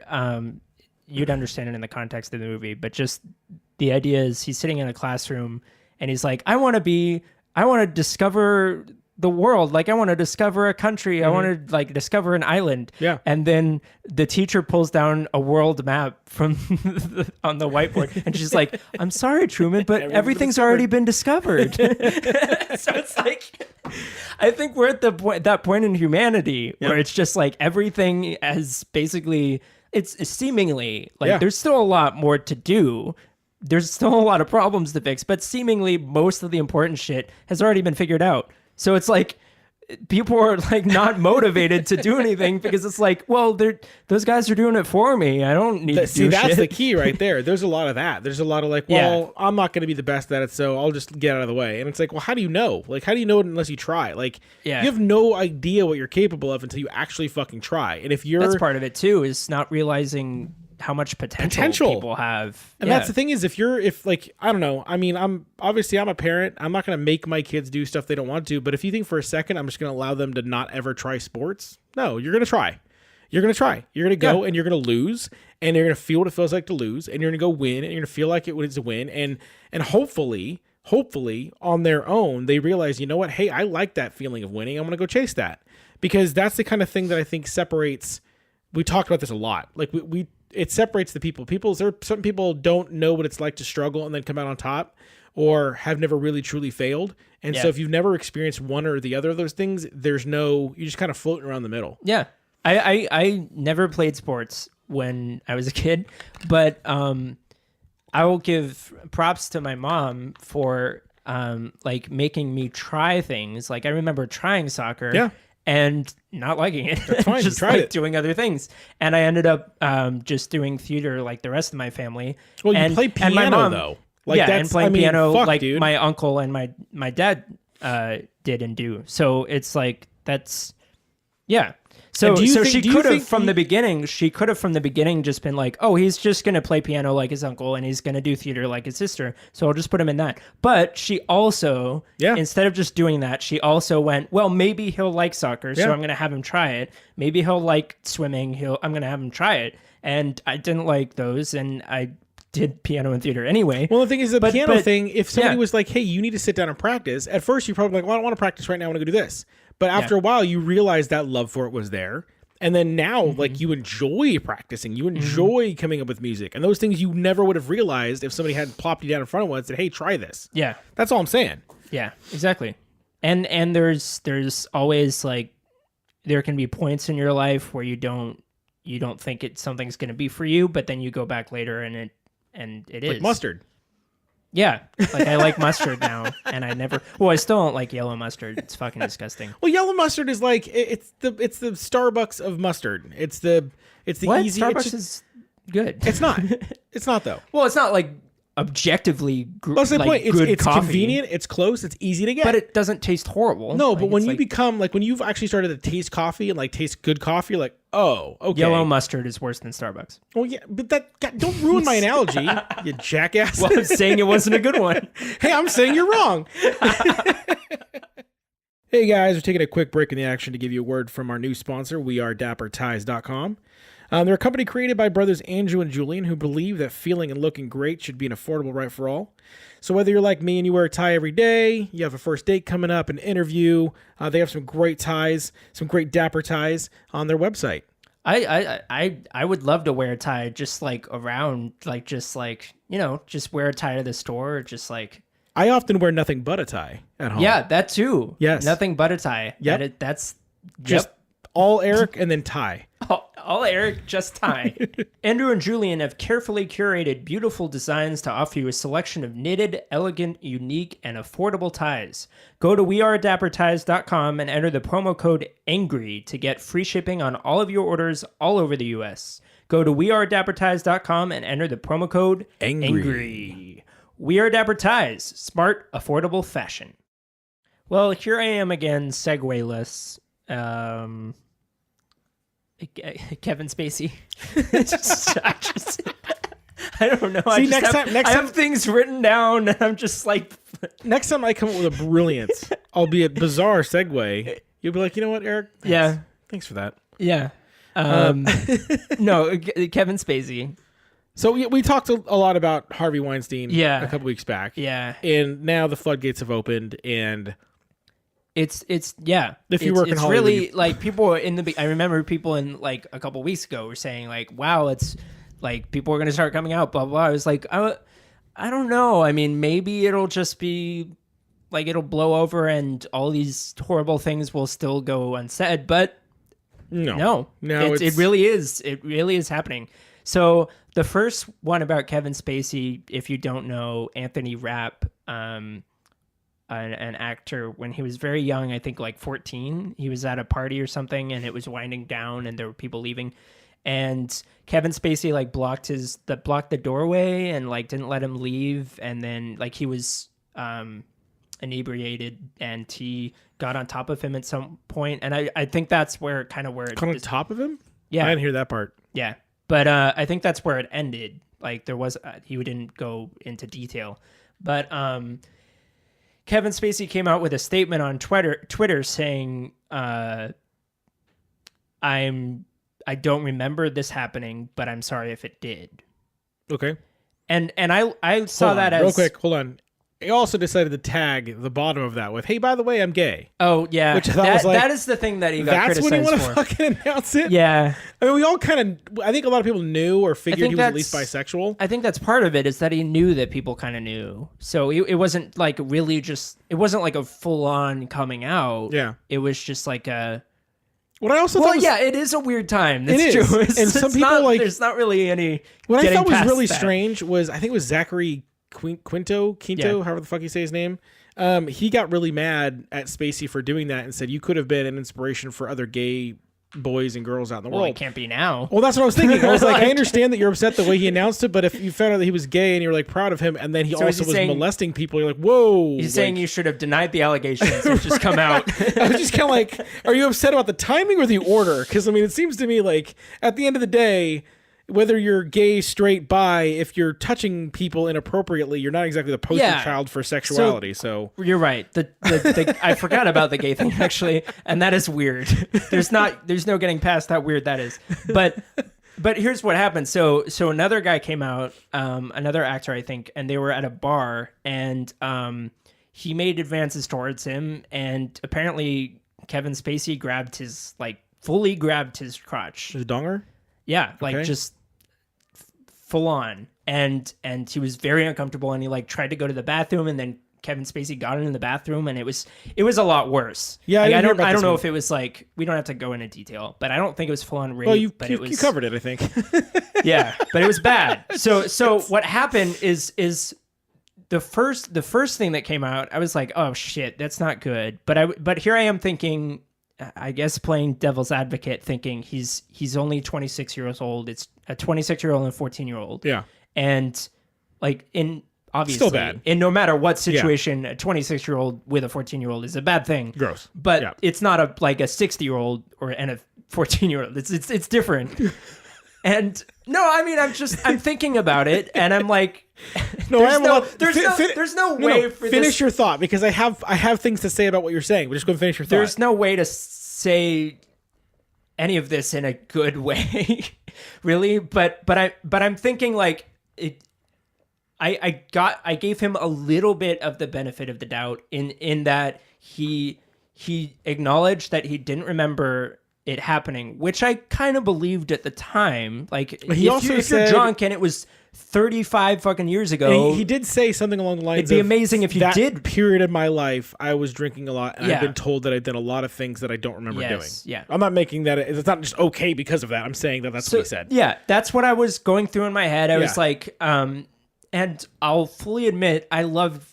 you'd understand it in the context of the movie, but just the idea is he's sitting in a classroom and he's like, I want to discover the world. Like, I want to discover a country. I want to like discover an island. Yeah. And then the teacher pulls down a world map from on the whiteboard, and she's like, I'm sorry, Truman, but everything's already been discovered. So it's like, I think we're at that point in humanity where it's just like everything has basically, it's seemingly like there's still a lot more to do. There's still a lot of problems to fix, but seemingly most of the important shit has already been figured out. So it's like people are like not motivated to do anything because it's like, well, those guys are doing it for me. I don't need to do shit. That's the key right there. There's a lot of that. There's a lot of like, well, I'm not going to be the best at it, so I'll just get out of the way. And it's like, well, how do you know? Like, how do you know it unless you try? Like, you have no idea what you're capable of until you actually fucking try. And if you're... That's part of it too, is not realizing how much potential people have. And that's the thing is, I don't know. I mean, I'm a parent. I'm not going to make my kids do stuff they don't want to. But if you think for a second, I'm just going to allow them to not ever try sports. No, you're going to try. You're going to try. You're going to go and you're going to lose, and you're going to feel what it feels like to lose, and you're going to go win, and you're going to feel like it was a win. And hopefully on their own, they realize, you know what? Hey, I like that feeling of winning. I'm going to go chase that, because that's the kind of thing that I think separates. We talked about this a lot. Like it separates the people. Certain people don't know what it's like to struggle and then come out on top, or have never really truly failed. And so if you've never experienced one or the other of those things, you're just kind of floating around the middle. Yeah. I never played sports when I was a kid, but I will give props to my mom for like making me try things. Like, I remember trying soccer and not liking it. That's fine. Just you tried it. Doing other things. And I ended up just doing theater like the rest of my family. Well, you play piano, my mom, though. Like, and playing piano like dude. my uncle and my dad did and do. So it's like, that's, yeah. So she could have from the beginning just been like, oh, he's just going to play piano like his uncle and he's going to do theater like his sister. So I'll just put him in that. But she also, instead of just doing that, she also went, well, maybe he'll like soccer. So I'm going to have him try it. Maybe he'll like swimming. I'm going to have him try it. And I didn't like those. And I did piano and theater anyway. Well, the thing is, piano thing, if somebody was like, hey, you need to sit down and practice, at first you're probably like, well, I don't want to practice right now. I want to go do this. But after a while, you realize that love for it was there. And then now, like, you enjoy practicing. You enjoy coming up with music. And those things you never would have realized if somebody had plopped you down in front of one and said, hey, try this. Yeah. That's all I'm saying. Yeah, exactly. And there's always, like, there can be points in your life where you don't think something's going to be for you, but then you go back later and it is. Like mustard. Yeah, like I like mustard now, and I still don't like yellow mustard. It's fucking disgusting. Well, yellow mustard is like it's the Starbucks of mustard. It's the what? easy. Starbucks is good. It's not. It's not though. Well, it's not like objectively That's the point. It's coffee. Convenient. It's close. It's easy to get. But it doesn't taste horrible. No, but when you become like when you've actually started to taste coffee and like taste good coffee, you're like, oh, okay. Yellow mustard is worse than Starbucks. Well, yeah, but don't ruin my analogy, you jackass. Well, I'm saying it wasn't a good one. Hey, I'm saying you're wrong. Hey guys, we're taking a quick break in the action to give you a word from our new sponsor, wearedapperties.com. They're a company created by brothers Andrew and Julian who believe that feeling and looking great should be an affordable right for all. So whether you're like me and you wear a tie every day, you have a first date coming up, an interview, they have some great ties, some great dapper ties on their website. I would love to wear a tie just like around, like just like, just wear a tie to the store, just like. I often wear nothing but a tie at home. Yeah, that too. Yes. Nothing but a tie. Yep. That's just all Eric and then tie. All Eric, just tie. Andrew and Julian have carefully curated beautiful designs to offer you a selection of knitted, elegant, unique, and affordable ties. Go to wearedapperties.com and enter the promo code ANGRY to get free shipping on all of your orders all over the U.S. Go to wearedapperties.com and enter the promo code ANGRY. We Are Dapper Ties, smart, affordable fashion. Well, here I am again, segue-less. Kevin Spacey. I don't know. See, I have things written down, and I'm just like. Next time I come up with a brilliant, albeit bizarre segue, you'll be like, you know what, Eric? Thanks. Thanks for that. Yeah. No, Kevin Spacey. So we talked a lot about Harvey Weinstein Yeah. a couple weeks back. Yeah. And now the floodgates have opened, and It's If you it's, work in it's Hollywood, really like people I remember people in like a couple weeks ago were saying like, wow, it's like people are going to start coming out, blah, blah. I was like, I don't know. I mean, maybe it'll just be like, it'll blow over and all these horrible things will still go unsaid, but no, it really is happening. So the first one about Kevin Spacey, if you don't know, Anthony Rapp, an actor, when he was very young, I think like 14, he was at a party or something and it was winding down and there were people leaving. And Kevin Spacey like blocked the doorway and like didn't let him leave. And then like he was inebriated and he got on top of him at some point. And I think that's where it on top of him? Yeah. I didn't hear that part. Yeah. But I think that's where it ended. Like there was, he didn't go into detail. But Kevin Spacey came out with a statement on Twitter saying, I don't remember this happening, but I'm sorry if it did. Okay. And I saw that as... Real quick, hold on. He also decided to tag the bottom of that with, hey, by the way, I'm gay. Oh, yeah. Which I thought was like, that is the thing that he got criticized for. That's when he want to fucking announce it? Yeah. I mean, we all kind of... I think a lot of people knew or figured he was at least bisexual. I think that's part of it, is that he knew that people kind of knew. So it wasn't like really just... It wasn't like a full-on coming out. Yeah. It was just like a... What I also thought was, yeah, it is a weird time. That's it true. Is. And some people like... There's not really any... What I thought was really strange was, I think it was Zachary Quinto, yeah. however the fuck you say his name. He got really mad at Spacey for doing that and said, you could have been an inspiration for other gay boys and girls out in the world. Well, it can't be now. Well, that's what I was thinking. I was like, I understand that you're upset the way he announced it, but if you found out that he was gay and you were like proud of him, and then he also was molesting people, you're like, whoa. He's saying you should have denied the allegations and just come out. I was just kind of like, are you upset about the timing or the order? Because, I mean, it seems to me like at the end of the day, whether you're gay, straight, bi, if you're touching people inappropriately, you're not exactly the poster child for sexuality. So you're right. I forgot about the gay thing actually, and that is weird. There's no getting past how weird that is. But here's what happened. So another guy came out, another actor I think, and they were at a bar, and he made advances towards him, and apparently Kevin Spacey fully grabbed his crotch. His donger? Yeah, like just full on, and he was very uncomfortable, and he like tried to go to the bathroom, and then Kevin Spacey got in the bathroom, and it was a lot worse. Yeah, like, I don't know if it was like, we don't have to go into detail, but I don't think it was full on rape. Well, you covered it, I think. Yeah, but it was bad. So what happened is the first thing that came out, I was like, oh shit, that's not good. But here I am thinking, I guess playing devil's advocate, thinking he's only 26 years old. It's a 26-year-old and a 14-year-old. Yeah. And like obviously, still bad. In no matter what situation, a 26-year-old with a 14-year-old is a bad thing. Gross. But it's not a 60-year-old and a 14-year-old. It's different. And no, I mean, I'm thinking about it, and I'm like, there's no way for finish your thought, because I have things to say about what you're saying. But just go and finish your thought. There's no way to say any of this in a good way, really. But I'm thinking like it. I gave him a little bit of the benefit of the doubt in that he acknowledged that he didn't remember it happening, which I kind of believed at the time. Like, if you're drunk and it was 35 fucking years ago, he did say something along the lines it'd be amazing if you that did. Period in my life, I was drinking a lot, and I've been told that I did a lot of things that I don't remember doing. Yeah, I'm not making that. It's not just okay because of that. I'm saying that's what he said. Yeah, that's what I was going through in my head. I was like, and I'll fully admit, I love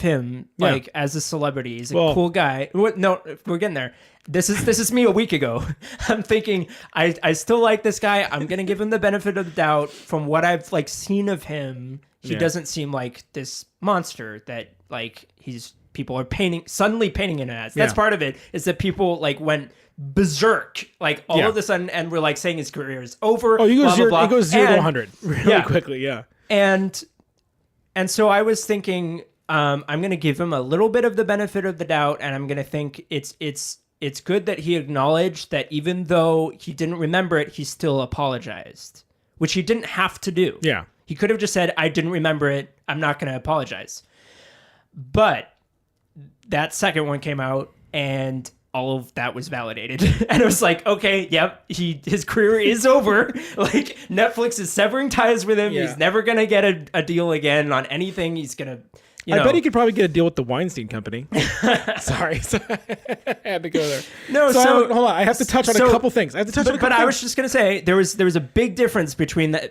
him as a celebrity. He's a cool guy. No, we're getting there. This is me a week ago. I'm thinking I still like this guy. I'm gonna give him the benefit of the doubt. From what I've seen of him, he doesn't seem like this monster that people are suddenly painting him as. That's part of it, is that people went berserk all of a sudden, and we're saying his career is over. Oh, it goes 0 to 100 really quickly. Yeah. And so I was thinking, I'm going to give him a little bit of the benefit of the doubt, and I'm going to think it's good that he acknowledged that even though he didn't remember it, he still apologized, which he didn't have to do. Yeah. He could have just said, I didn't remember it. I'm not going to apologize. But that second one came out and all of that was validated. And it was like, okay, yep, his career is over. Like, Netflix is severing ties with him. Yeah. He's never going to get a deal again on anything. He's going to, I bet he could probably get a deal with the Weinstein Company. Sorry. I had to go there. No, hold on. I have to touch on a couple things. But I was just going to say, there was a big difference between the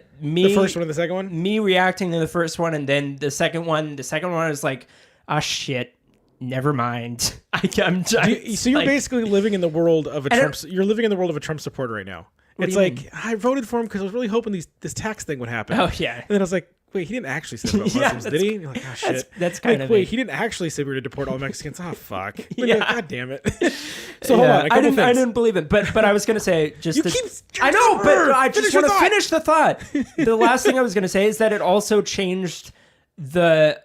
first one and the second one? Me reacting to the first one and then the second one. The second one was like, ah, shit. Never mind. So you're basically living in the world of a Trump. You're living in the world of a Trump supporter right now. It's like, I voted for him because I was really hoping this tax thing would happen. Oh yeah. And then I was like, wait, he didn't actually say about Muslims, did he? And you're like, oh shit. That's kind of. Wait, he didn't actually say we were to deport all Mexicans. Oh fuck. Yeah. God damn it. So hold on. I didn't believe it, but I was gonna say I know, but I just want to finish the thought. The last thing I was gonna say is that it also changed the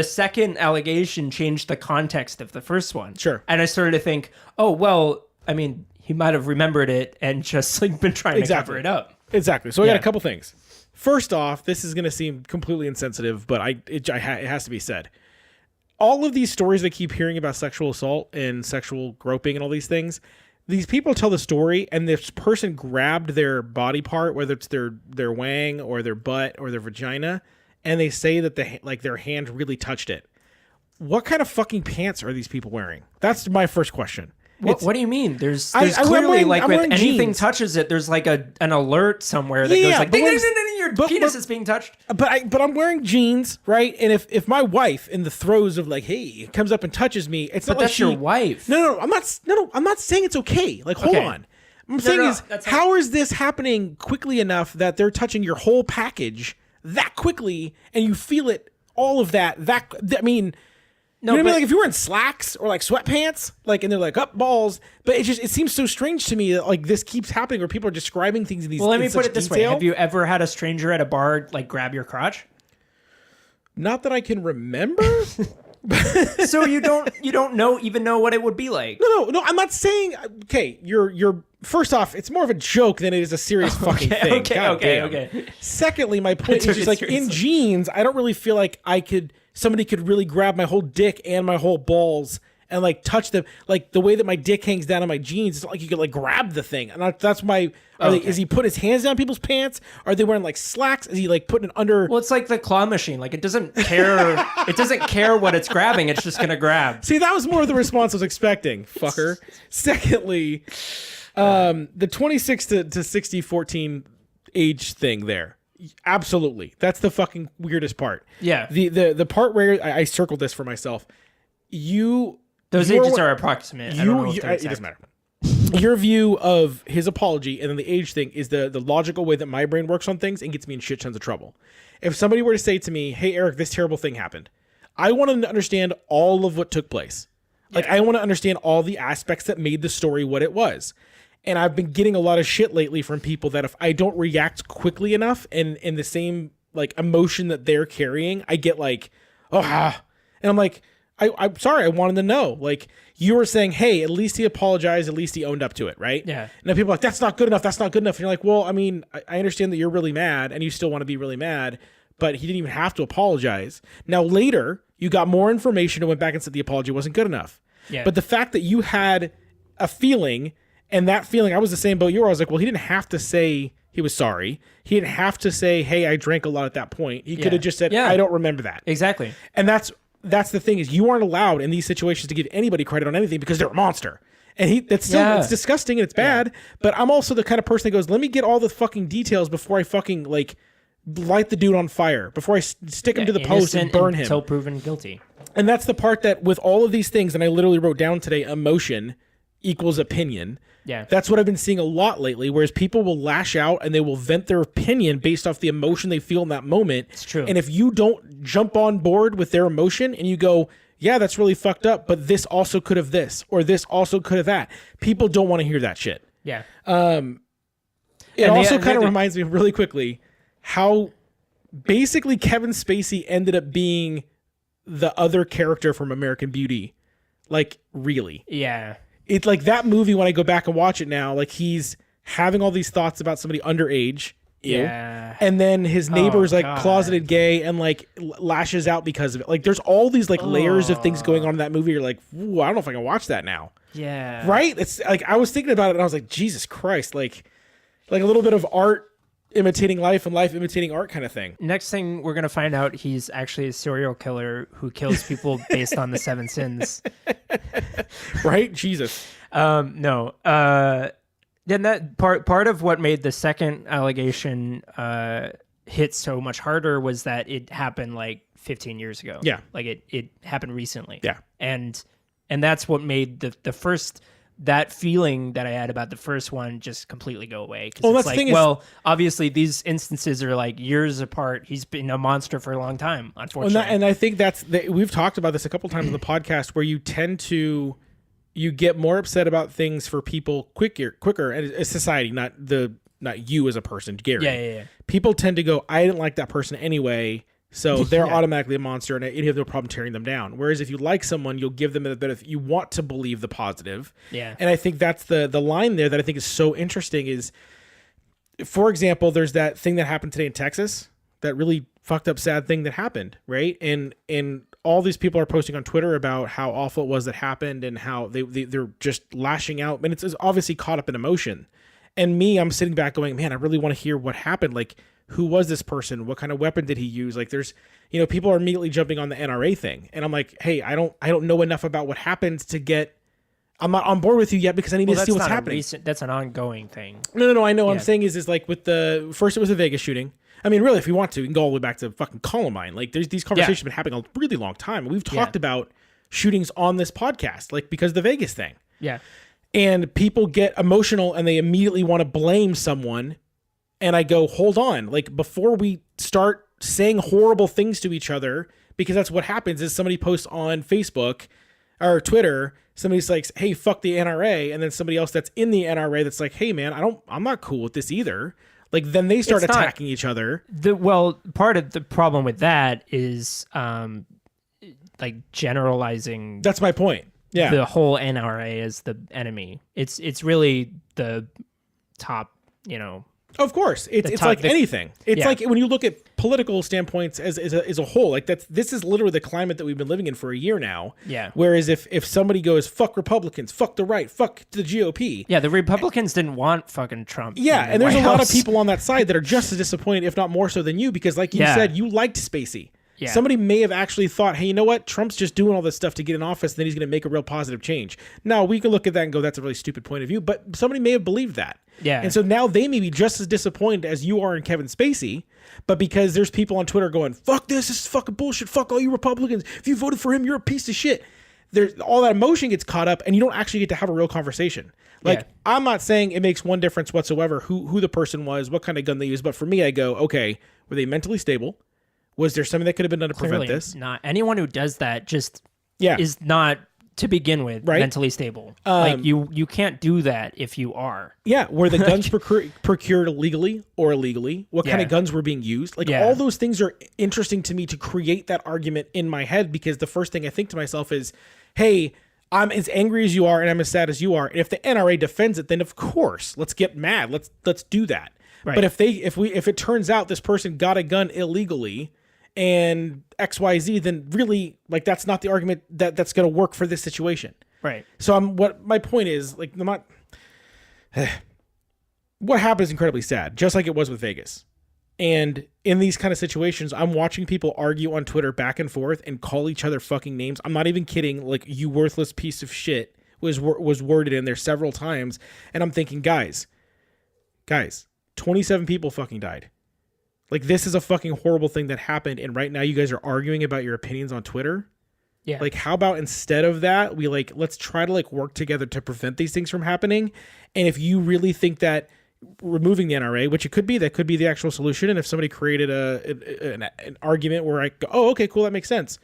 second allegation changed the context of the first one. Sure. And I started to think, oh, well, I mean, he might have remembered it and just like been trying to cover it up. Exactly. So I got a couple things. First off, this is going to seem completely insensitive, but it has to be said. All of these stories I keep hearing about sexual assault and sexual groping and all these things, these people tell the story and this person grabbed their body part, whether it's their wang or their butt or their vagina, and they say that their hand really touched it. What kind of fucking pants are these people wearing? That's my first question. What do you mean? There's clearly with anything jeans. Touches it, there's like an alert somewhere that goes like, ding, ding, ding, ding, your penis is being touched. But I'm wearing jeans, right? And if my wife in the throes of like, hey, comes up and touches me, it's not like that's your wife. No, I'm not saying it's okay. Like, hold on. I'm saying how is this happening quickly enough that they're touching your whole package that quickly and you feel it, all of that, I mean, you know what I mean? Like if you were in slacks or like sweatpants, like, and they're like up balls, but it seems so strange to me that like this keeps happening where people are describing things in these. Well, let me put it this way: have you ever had a stranger at a bar like grab your crotch? Not that I can remember. So you don't even know what it would be like. No. I'm not saying. Okay, you're. First off, it's more of a joke than it is a serious fucking thing. Okay. Secondly, my point is just like in jeans, I don't really feel like somebody could really grab my whole dick and my whole balls and like touch them. Like the way that my dick hangs down on my jeans, it's not like you could like grab the thing. And that's my. Is he putting his hands down people's pants? Are they wearing like slacks? Is he like putting it under? Well, it's like the claw machine. Like it doesn't care. It doesn't care what it's grabbing. It's just gonna grab. See, that was more of the response I was expecting, fucker. Secondly, the 26 to 60 14 age thing there. Absolutely. That's the fucking weirdest part. Yeah. The part where I circled this for myself. Those ages are approximate. I don't know if they're exact. It doesn't matter. Your view of his apology and then the age thing is the logical way that my brain works on things and gets me in shit tons of trouble. If somebody were to say to me, hey, Eric, this terrible thing happened, I want to understand all of what took place. Like, I want to understand all the aspects that made the story what it was. And I've been getting a lot of shit lately from people that if I don't react quickly enough and in the same like emotion that they're carrying, I get like, and I'm like, I'm sorry, I wanted to know. Like you were saying, hey, at least he apologized, at least he owned up to it, right? Yeah. And then people are like, that's not good enough, that's not good enough. And you're like, well, I mean, I understand that you're really mad and you still want to be really mad, but he didn't even have to apologize. Now later, you got more information and went back and said the apology wasn't good enough. Yeah. But the fact that you had a feeling, and that feeling, I was the same boat you were. I was like, well, he didn't have to say he was sorry. He didn't have to say, hey, I drank a lot at that point. He could have just said, I don't remember that. Exactly. And that's the thing is you aren't allowed in these situations to give anybody credit on anything because they're a monster. And it's disgusting and it's bad. But I'm also the kind of person that goes, let me get all the fucking details before I fucking like light the dude on fire, before I stick him to the post and burn him. Until proven guilty. And that's the part that with all of these things, and I literally wrote down today, emotion equals opinion. Yeah. That's what I've been seeing a lot lately, whereas people will lash out and they will vent their opinion based off the emotion they feel in that moment. It's true. And if you don't jump on board with their emotion and you go, yeah, that's really fucked up, but this also could have this, or this also could have that, people don't want to hear that shit. Yeah. It also kind of reminds me really quickly how basically Kevin Spacey ended up being the other character from American Beauty. Like, really. Yeah. It's like that movie, when I go back and watch it now, like he's having all these thoughts about somebody underage. Ew. Yeah. And then his neighbor's like God. closeted gay and like lashes out because of it. Like there's all these like layers of things going on in that movie. You're like, ooh, I don't know if I can watch that now. Yeah. Right? It's like I was thinking about it and I was like, Jesus Christ, like a little bit of art imitating life and life imitating art kind of thing. Next thing we're gonna find out, he's actually a serial killer who kills people based on the 7 sins. Right? Jesus. No. Then that part of what made the second allegation hit so much harder was that it happened like 15 years ago. Yeah. Like it happened recently. Yeah. And that's what made the first, that feeling that I had about the first one just completely go away. Because Well, it's that's the like, thing well, obviously these instances are like years apart. He's been a monster for a long time, unfortunately. And I think we've talked about this a couple times on the podcast where you tend to, you get more upset about things for people quicker, and it's society, not you as a person, Gary. Yeah. People tend to go, I didn't like that person anyway, so they're automatically a monster, and you have no problem tearing them down. Whereas if you like someone, you'll give them a bit of, you want to believe the positive. Yeah. And I think that's the line there that I think is so interesting is, for example, there's that thing that happened today in Texas, that really fucked up, sad thing that happened, right? And all these people are posting on Twitter about how awful it was that happened and how they're just lashing out. And it's obviously caught up in emotion. And me, I'm sitting back going, man, I really want to hear what happened. Like, who was this person? What kind of weapon did he use? Like, there's, people are immediately jumping on the NRA thing. And I'm like, hey, I don't know enough about what happened to get, I'm not on board with you yet because I need to see what's happening. That's an ongoing thing. No, I know. Yeah. What I'm saying is like with first it was a Vegas shooting. I mean, really, if you want to, you can go all the way back to fucking Columbine. Like, there's these conversations have been happening a really long time. We've talked about shootings on this podcast, like because of the Vegas thing. Yeah. And people get emotional and they immediately want to blame someone. And I go, hold on. Like, before we start saying horrible things to each other, because that's what happens is somebody posts on Facebook or Twitter, somebody's like, hey, fuck the NRA. And then somebody else that's in the NRA that's like, hey, man, I'm not cool with this either. Like, then they start attacking each other. Part of the problem with that is like generalizing. That's my point. Yeah. The whole NRA as the enemy. It's really the top, Of course, it's like anything. It's like when you look at political standpoints as a whole, like this is literally the climate that we've been living in for a year now. Yeah. Whereas if somebody goes, fuck Republicans, fuck the right, fuck the GOP. Yeah, the Republicans didn't want fucking Trump. Yeah, and there's a lot of people on that side that are just as disappointed, if not more so than you, because like you said, you liked Spacey. Yeah. Somebody may have actually thought, hey, you know what? Trump's just doing all this stuff to get in office, and then he's going to make a real positive change. Now, we can look at that and go, that's a really stupid point of view, but somebody may have believed that. Yeah. And so now they may be just as disappointed as you are in Kevin Spacey, but because there's people on Twitter going, fuck this is fucking bullshit, fuck all you Republicans. If you voted for him, you're a piece of shit. There's all that emotion gets caught up, and you don't actually get to have a real conversation. Like, I'm not saying it makes one difference whatsoever who the person was, what kind of gun they used, but for me, I go, okay, were they mentally stable? Was there something that could have been done to prevent this? Not anyone who does that just is not, to begin with, mentally stable. Like you can't do that if you are. Yeah. Were the guns procured legally or illegally? What kind of guns were being used? Like all those things are interesting to me to create that argument in my head, because the first thing I think to myself is, hey, I'm as angry as you are and I'm as sad as you are. And if the NRA defends it, then of course, let's get mad. Let's do that. Right. But if it turns out this person got a gun illegally and XYZ, then really, like, that's not the argument that's going to work for this situation. Right. So what my point is, like, what happened is incredibly sad, just like it was with Vegas. And in these kind of situations, I'm watching people argue on Twitter back and forth and call each other fucking names. I'm not even kidding. Like, you worthless piece of shit was worded in there several times. And I'm thinking, guys, 27 people fucking died. Like, this is a fucking horrible thing that happened, and right now you guys are arguing about your opinions on Twitter? Yeah. Like, how about instead of that, we, like, let's try to, like, work together to prevent these things from happening? And if you really think that removing the NRA, which that could be the actual solution, and if somebody created an argument where I go, oh, okay, cool, that makes sense,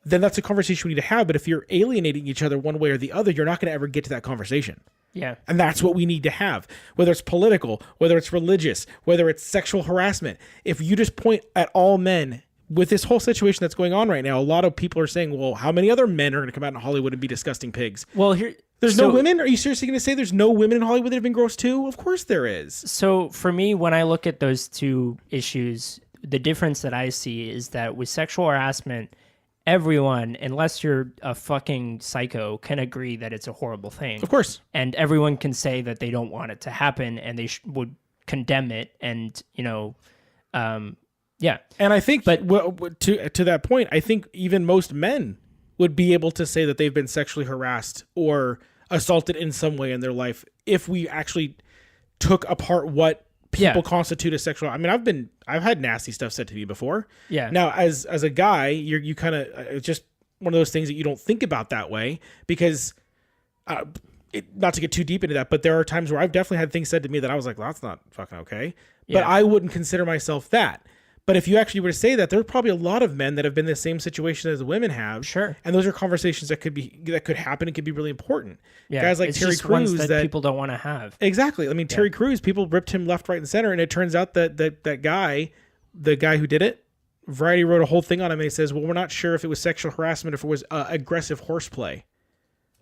then that's a conversation we need to have. But if you're alienating each other one way or the other, you're not going to ever get to that conversation. Yeah. And that's what we need to have, whether it's political, whether it's religious, whether it's sexual harassment. If you just point at all men with this whole situation that's going on right now, a lot of people are saying, well, how many other men are going to come out in Hollywood and be disgusting pigs? Well, There's no women? Are you seriously going to say there's no women in Hollywood that have been gross too? Of course there is. So for me, when I look at those two issues, the difference that I see is that with sexual harassment, everyone, unless you're a fucking psycho, can agree that it's a horrible thing. Of course. And everyone can say that they don't want it to happen and they would condemn it. And, yeah. And I think, but to that point, I think even most men would be able to say that they've been sexually harassed or assaulted in some way in their life if we actually took apart what people constitute as sexual. I mean, I've had nasty stuff said to me before. Yeah. Now, as a guy, you kind of, it's just one of those things that you don't think about that way because, not to get too deep into that, but there are times where I've definitely had things said to me that I was like, well, that's not fucking okay. Yeah. But I wouldn't consider myself that. But if you actually were to say that, there are probably a lot of men that have been in the same situation as women have. Sure. And those are conversations that could happen and could be really important. Yeah. Guys like it's Terry just Crews ones that people don't want to have. Exactly. I mean, Terry Crews, people ripped him left, right, and center, and it turns out that that guy, the guy who did it, Variety wrote a whole thing on him, and he says, well, we're not sure if it was sexual harassment or if it was aggressive horseplay.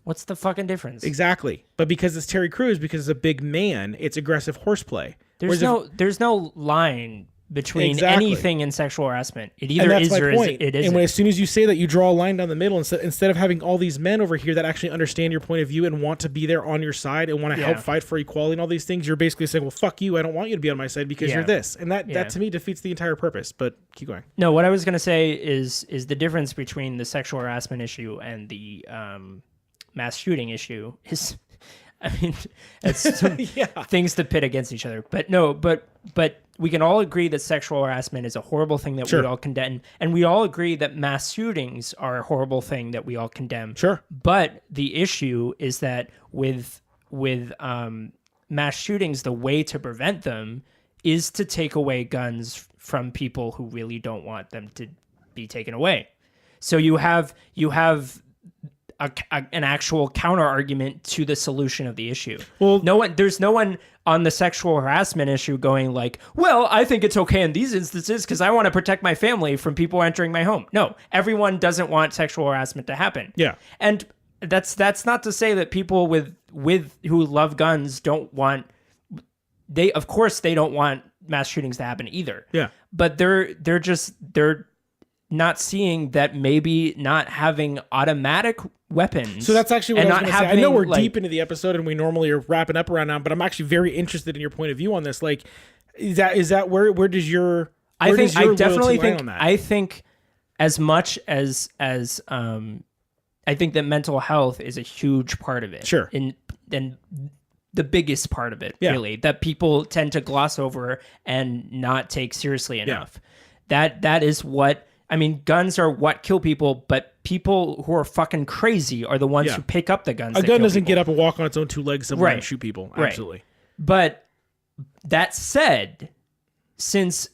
What's the fucking difference? Exactly. But because it's Terry Crews, because it's a big man, it's aggressive horseplay. There's no line between anything in sexual harassment. It either is or it isn't. And as soon as you say that, you draw a line down the middle instead of having all these men over here that actually understand your point of view and want to be there on your side and want to help fight for equality and all these things, you're basically saying, well, fuck you. I don't want you to be on my side because you're this. And that to me defeats the entire purpose. But keep going. No, what I was going to say is the difference between the sexual harassment issue and the mass shooting issue is, I mean, it's things to pit against each other. But no, but we can all agree that sexual harassment is a horrible thing that we all condemn. And we all agree that mass shootings are a horrible thing that we all condemn. Sure. But the issue is that with mass shootings, the way to prevent them is to take away guns from people who really don't want them to be taken away. So you have an actual counter argument to the solution of the issue. Well, there's no one on the sexual harassment issue going like, well, I think it's okay in these instances because I want to protect my family from people entering my home. No, everyone doesn't want sexual harassment to happen. Yeah. And that's not to say that people with who love guns don't want, of course they don't want mass shootings to happen either. Yeah. But they're not seeing that maybe not having automatic weapons. So that's actually what I was going to say. I know we're deep into the episode and we normally are wrapping up around now, but I'm actually very interested in your point of view on this. Like, is that where does your I definitely think on that? I think as much as I think that mental health is a huge part of it. Sure. And the biggest part of it, really, that people tend to gloss over and not take seriously enough. That is what, I mean, guns are what kill people, but people who are fucking crazy are the ones who pick up the guns. A gun doesn't get up and walk on its own two legs somewhere and shoot people. Absolutely. Right. But that said, since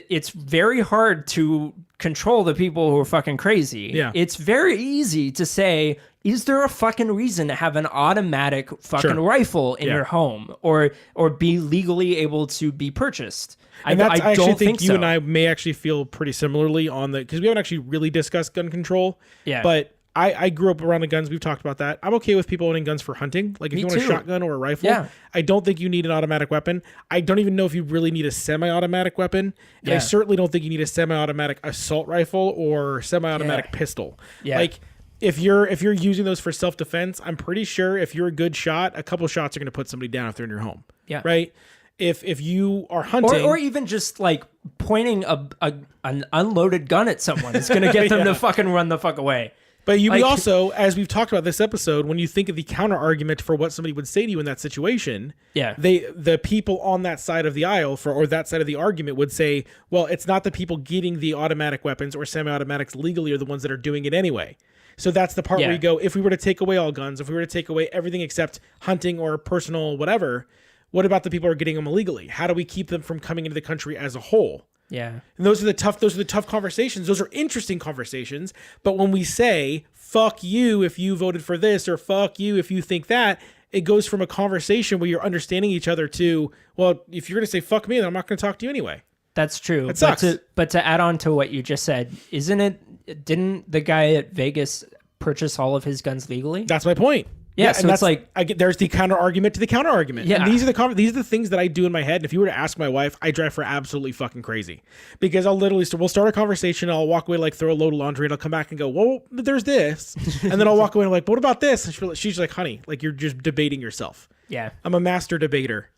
it's very hard to control the people who are fucking crazy, it's very easy to say, is there a fucking reason to have an automatic fucking rifle in your home or be legally able to be purchased? And I actually think you and I may actually feel pretty similarly on because we haven't actually really discussed gun control. Yeah. But I grew up around the guns. We've talked about that. I'm okay with people owning guns for hunting. Like if you want a shotgun or a rifle, I don't think you need an automatic weapon. I don't even know if you really need a semi-automatic weapon. And I certainly don't think you need a semi-automatic assault rifle or semi-automatic pistol. Yeah. Like if you're using those for self-defense, I'm pretty sure if you're a good shot, a couple shots are going to put somebody down if they're in your home. Yeah. Right? If you are hunting, or even just like pointing an unloaded gun at someone is going to get them to fucking run the fuck away. But we also, as we've talked about this episode, when you think of the counter argument for what somebody would say to you in that situation, the people on that side of the aisle or that side of the argument would say, well, it's not the people getting the automatic weapons or semi-automatics legally are the ones that are doing it anyway. So that's the part where you go, if we were to take away all guns, if we were to take away everything except hunting or personal whatever, what about the people who are getting them illegally? How do we keep them from coming into the country as a whole? Yeah. And those are the tough conversations. Those are interesting conversations. But when we say, fuck you if you voted for this, or fuck you if you think that, it goes from a conversation where you're understanding each other to, well, if you're going to say fuck me, then I'm not going to talk to you anyway. That's true. It sucks. But to add on to what you just said, didn't the guy at Vegas purchase all of his guns legally? That's my point. Yeah, so and it's like there's the counter argument to the counter argument. Yeah. And these are the things that I do in my head. And if you were to ask my wife, I drive her absolutely fucking crazy because we'll start a conversation. I'll walk away, like throw a load of laundry, and I'll come back and go, well, there's this, and then I'll walk away and I'm like, what about this? And she's like, honey, like you're just debating yourself. yeah. I'm a master debater.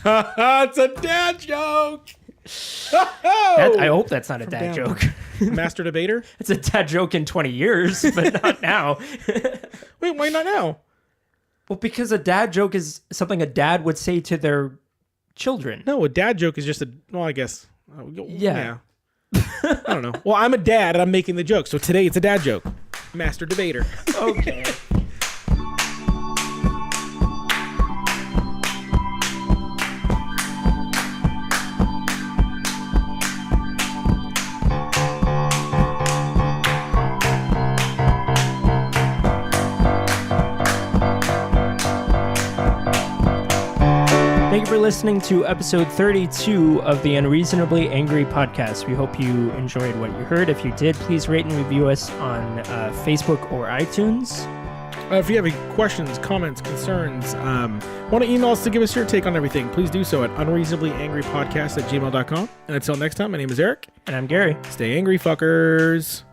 It's a dad joke. I hope that's not a dad joke. Master debater. It's a dad joke in 20 years, but not now. Wait, why not now? Well, because a dad joke is something a dad would say to their children. No, a dad joke is just I guess. Yeah. I don't know. Well, I'm a dad and I'm making the joke. So today it's a dad joke. Master debater. Okay. Thank you for listening to episode 32 of the Unreasonably Angry podcast. We hope you enjoyed what you heard. If you did, please rate and review us on Facebook or iTunes. If you have any questions, comments, concerns, want to email us to give us your take on everything, please do so at unreasonablyangrypodcast@gmail.com. And until next time, my name is Eric. And I'm Gary. Stay angry, fuckers.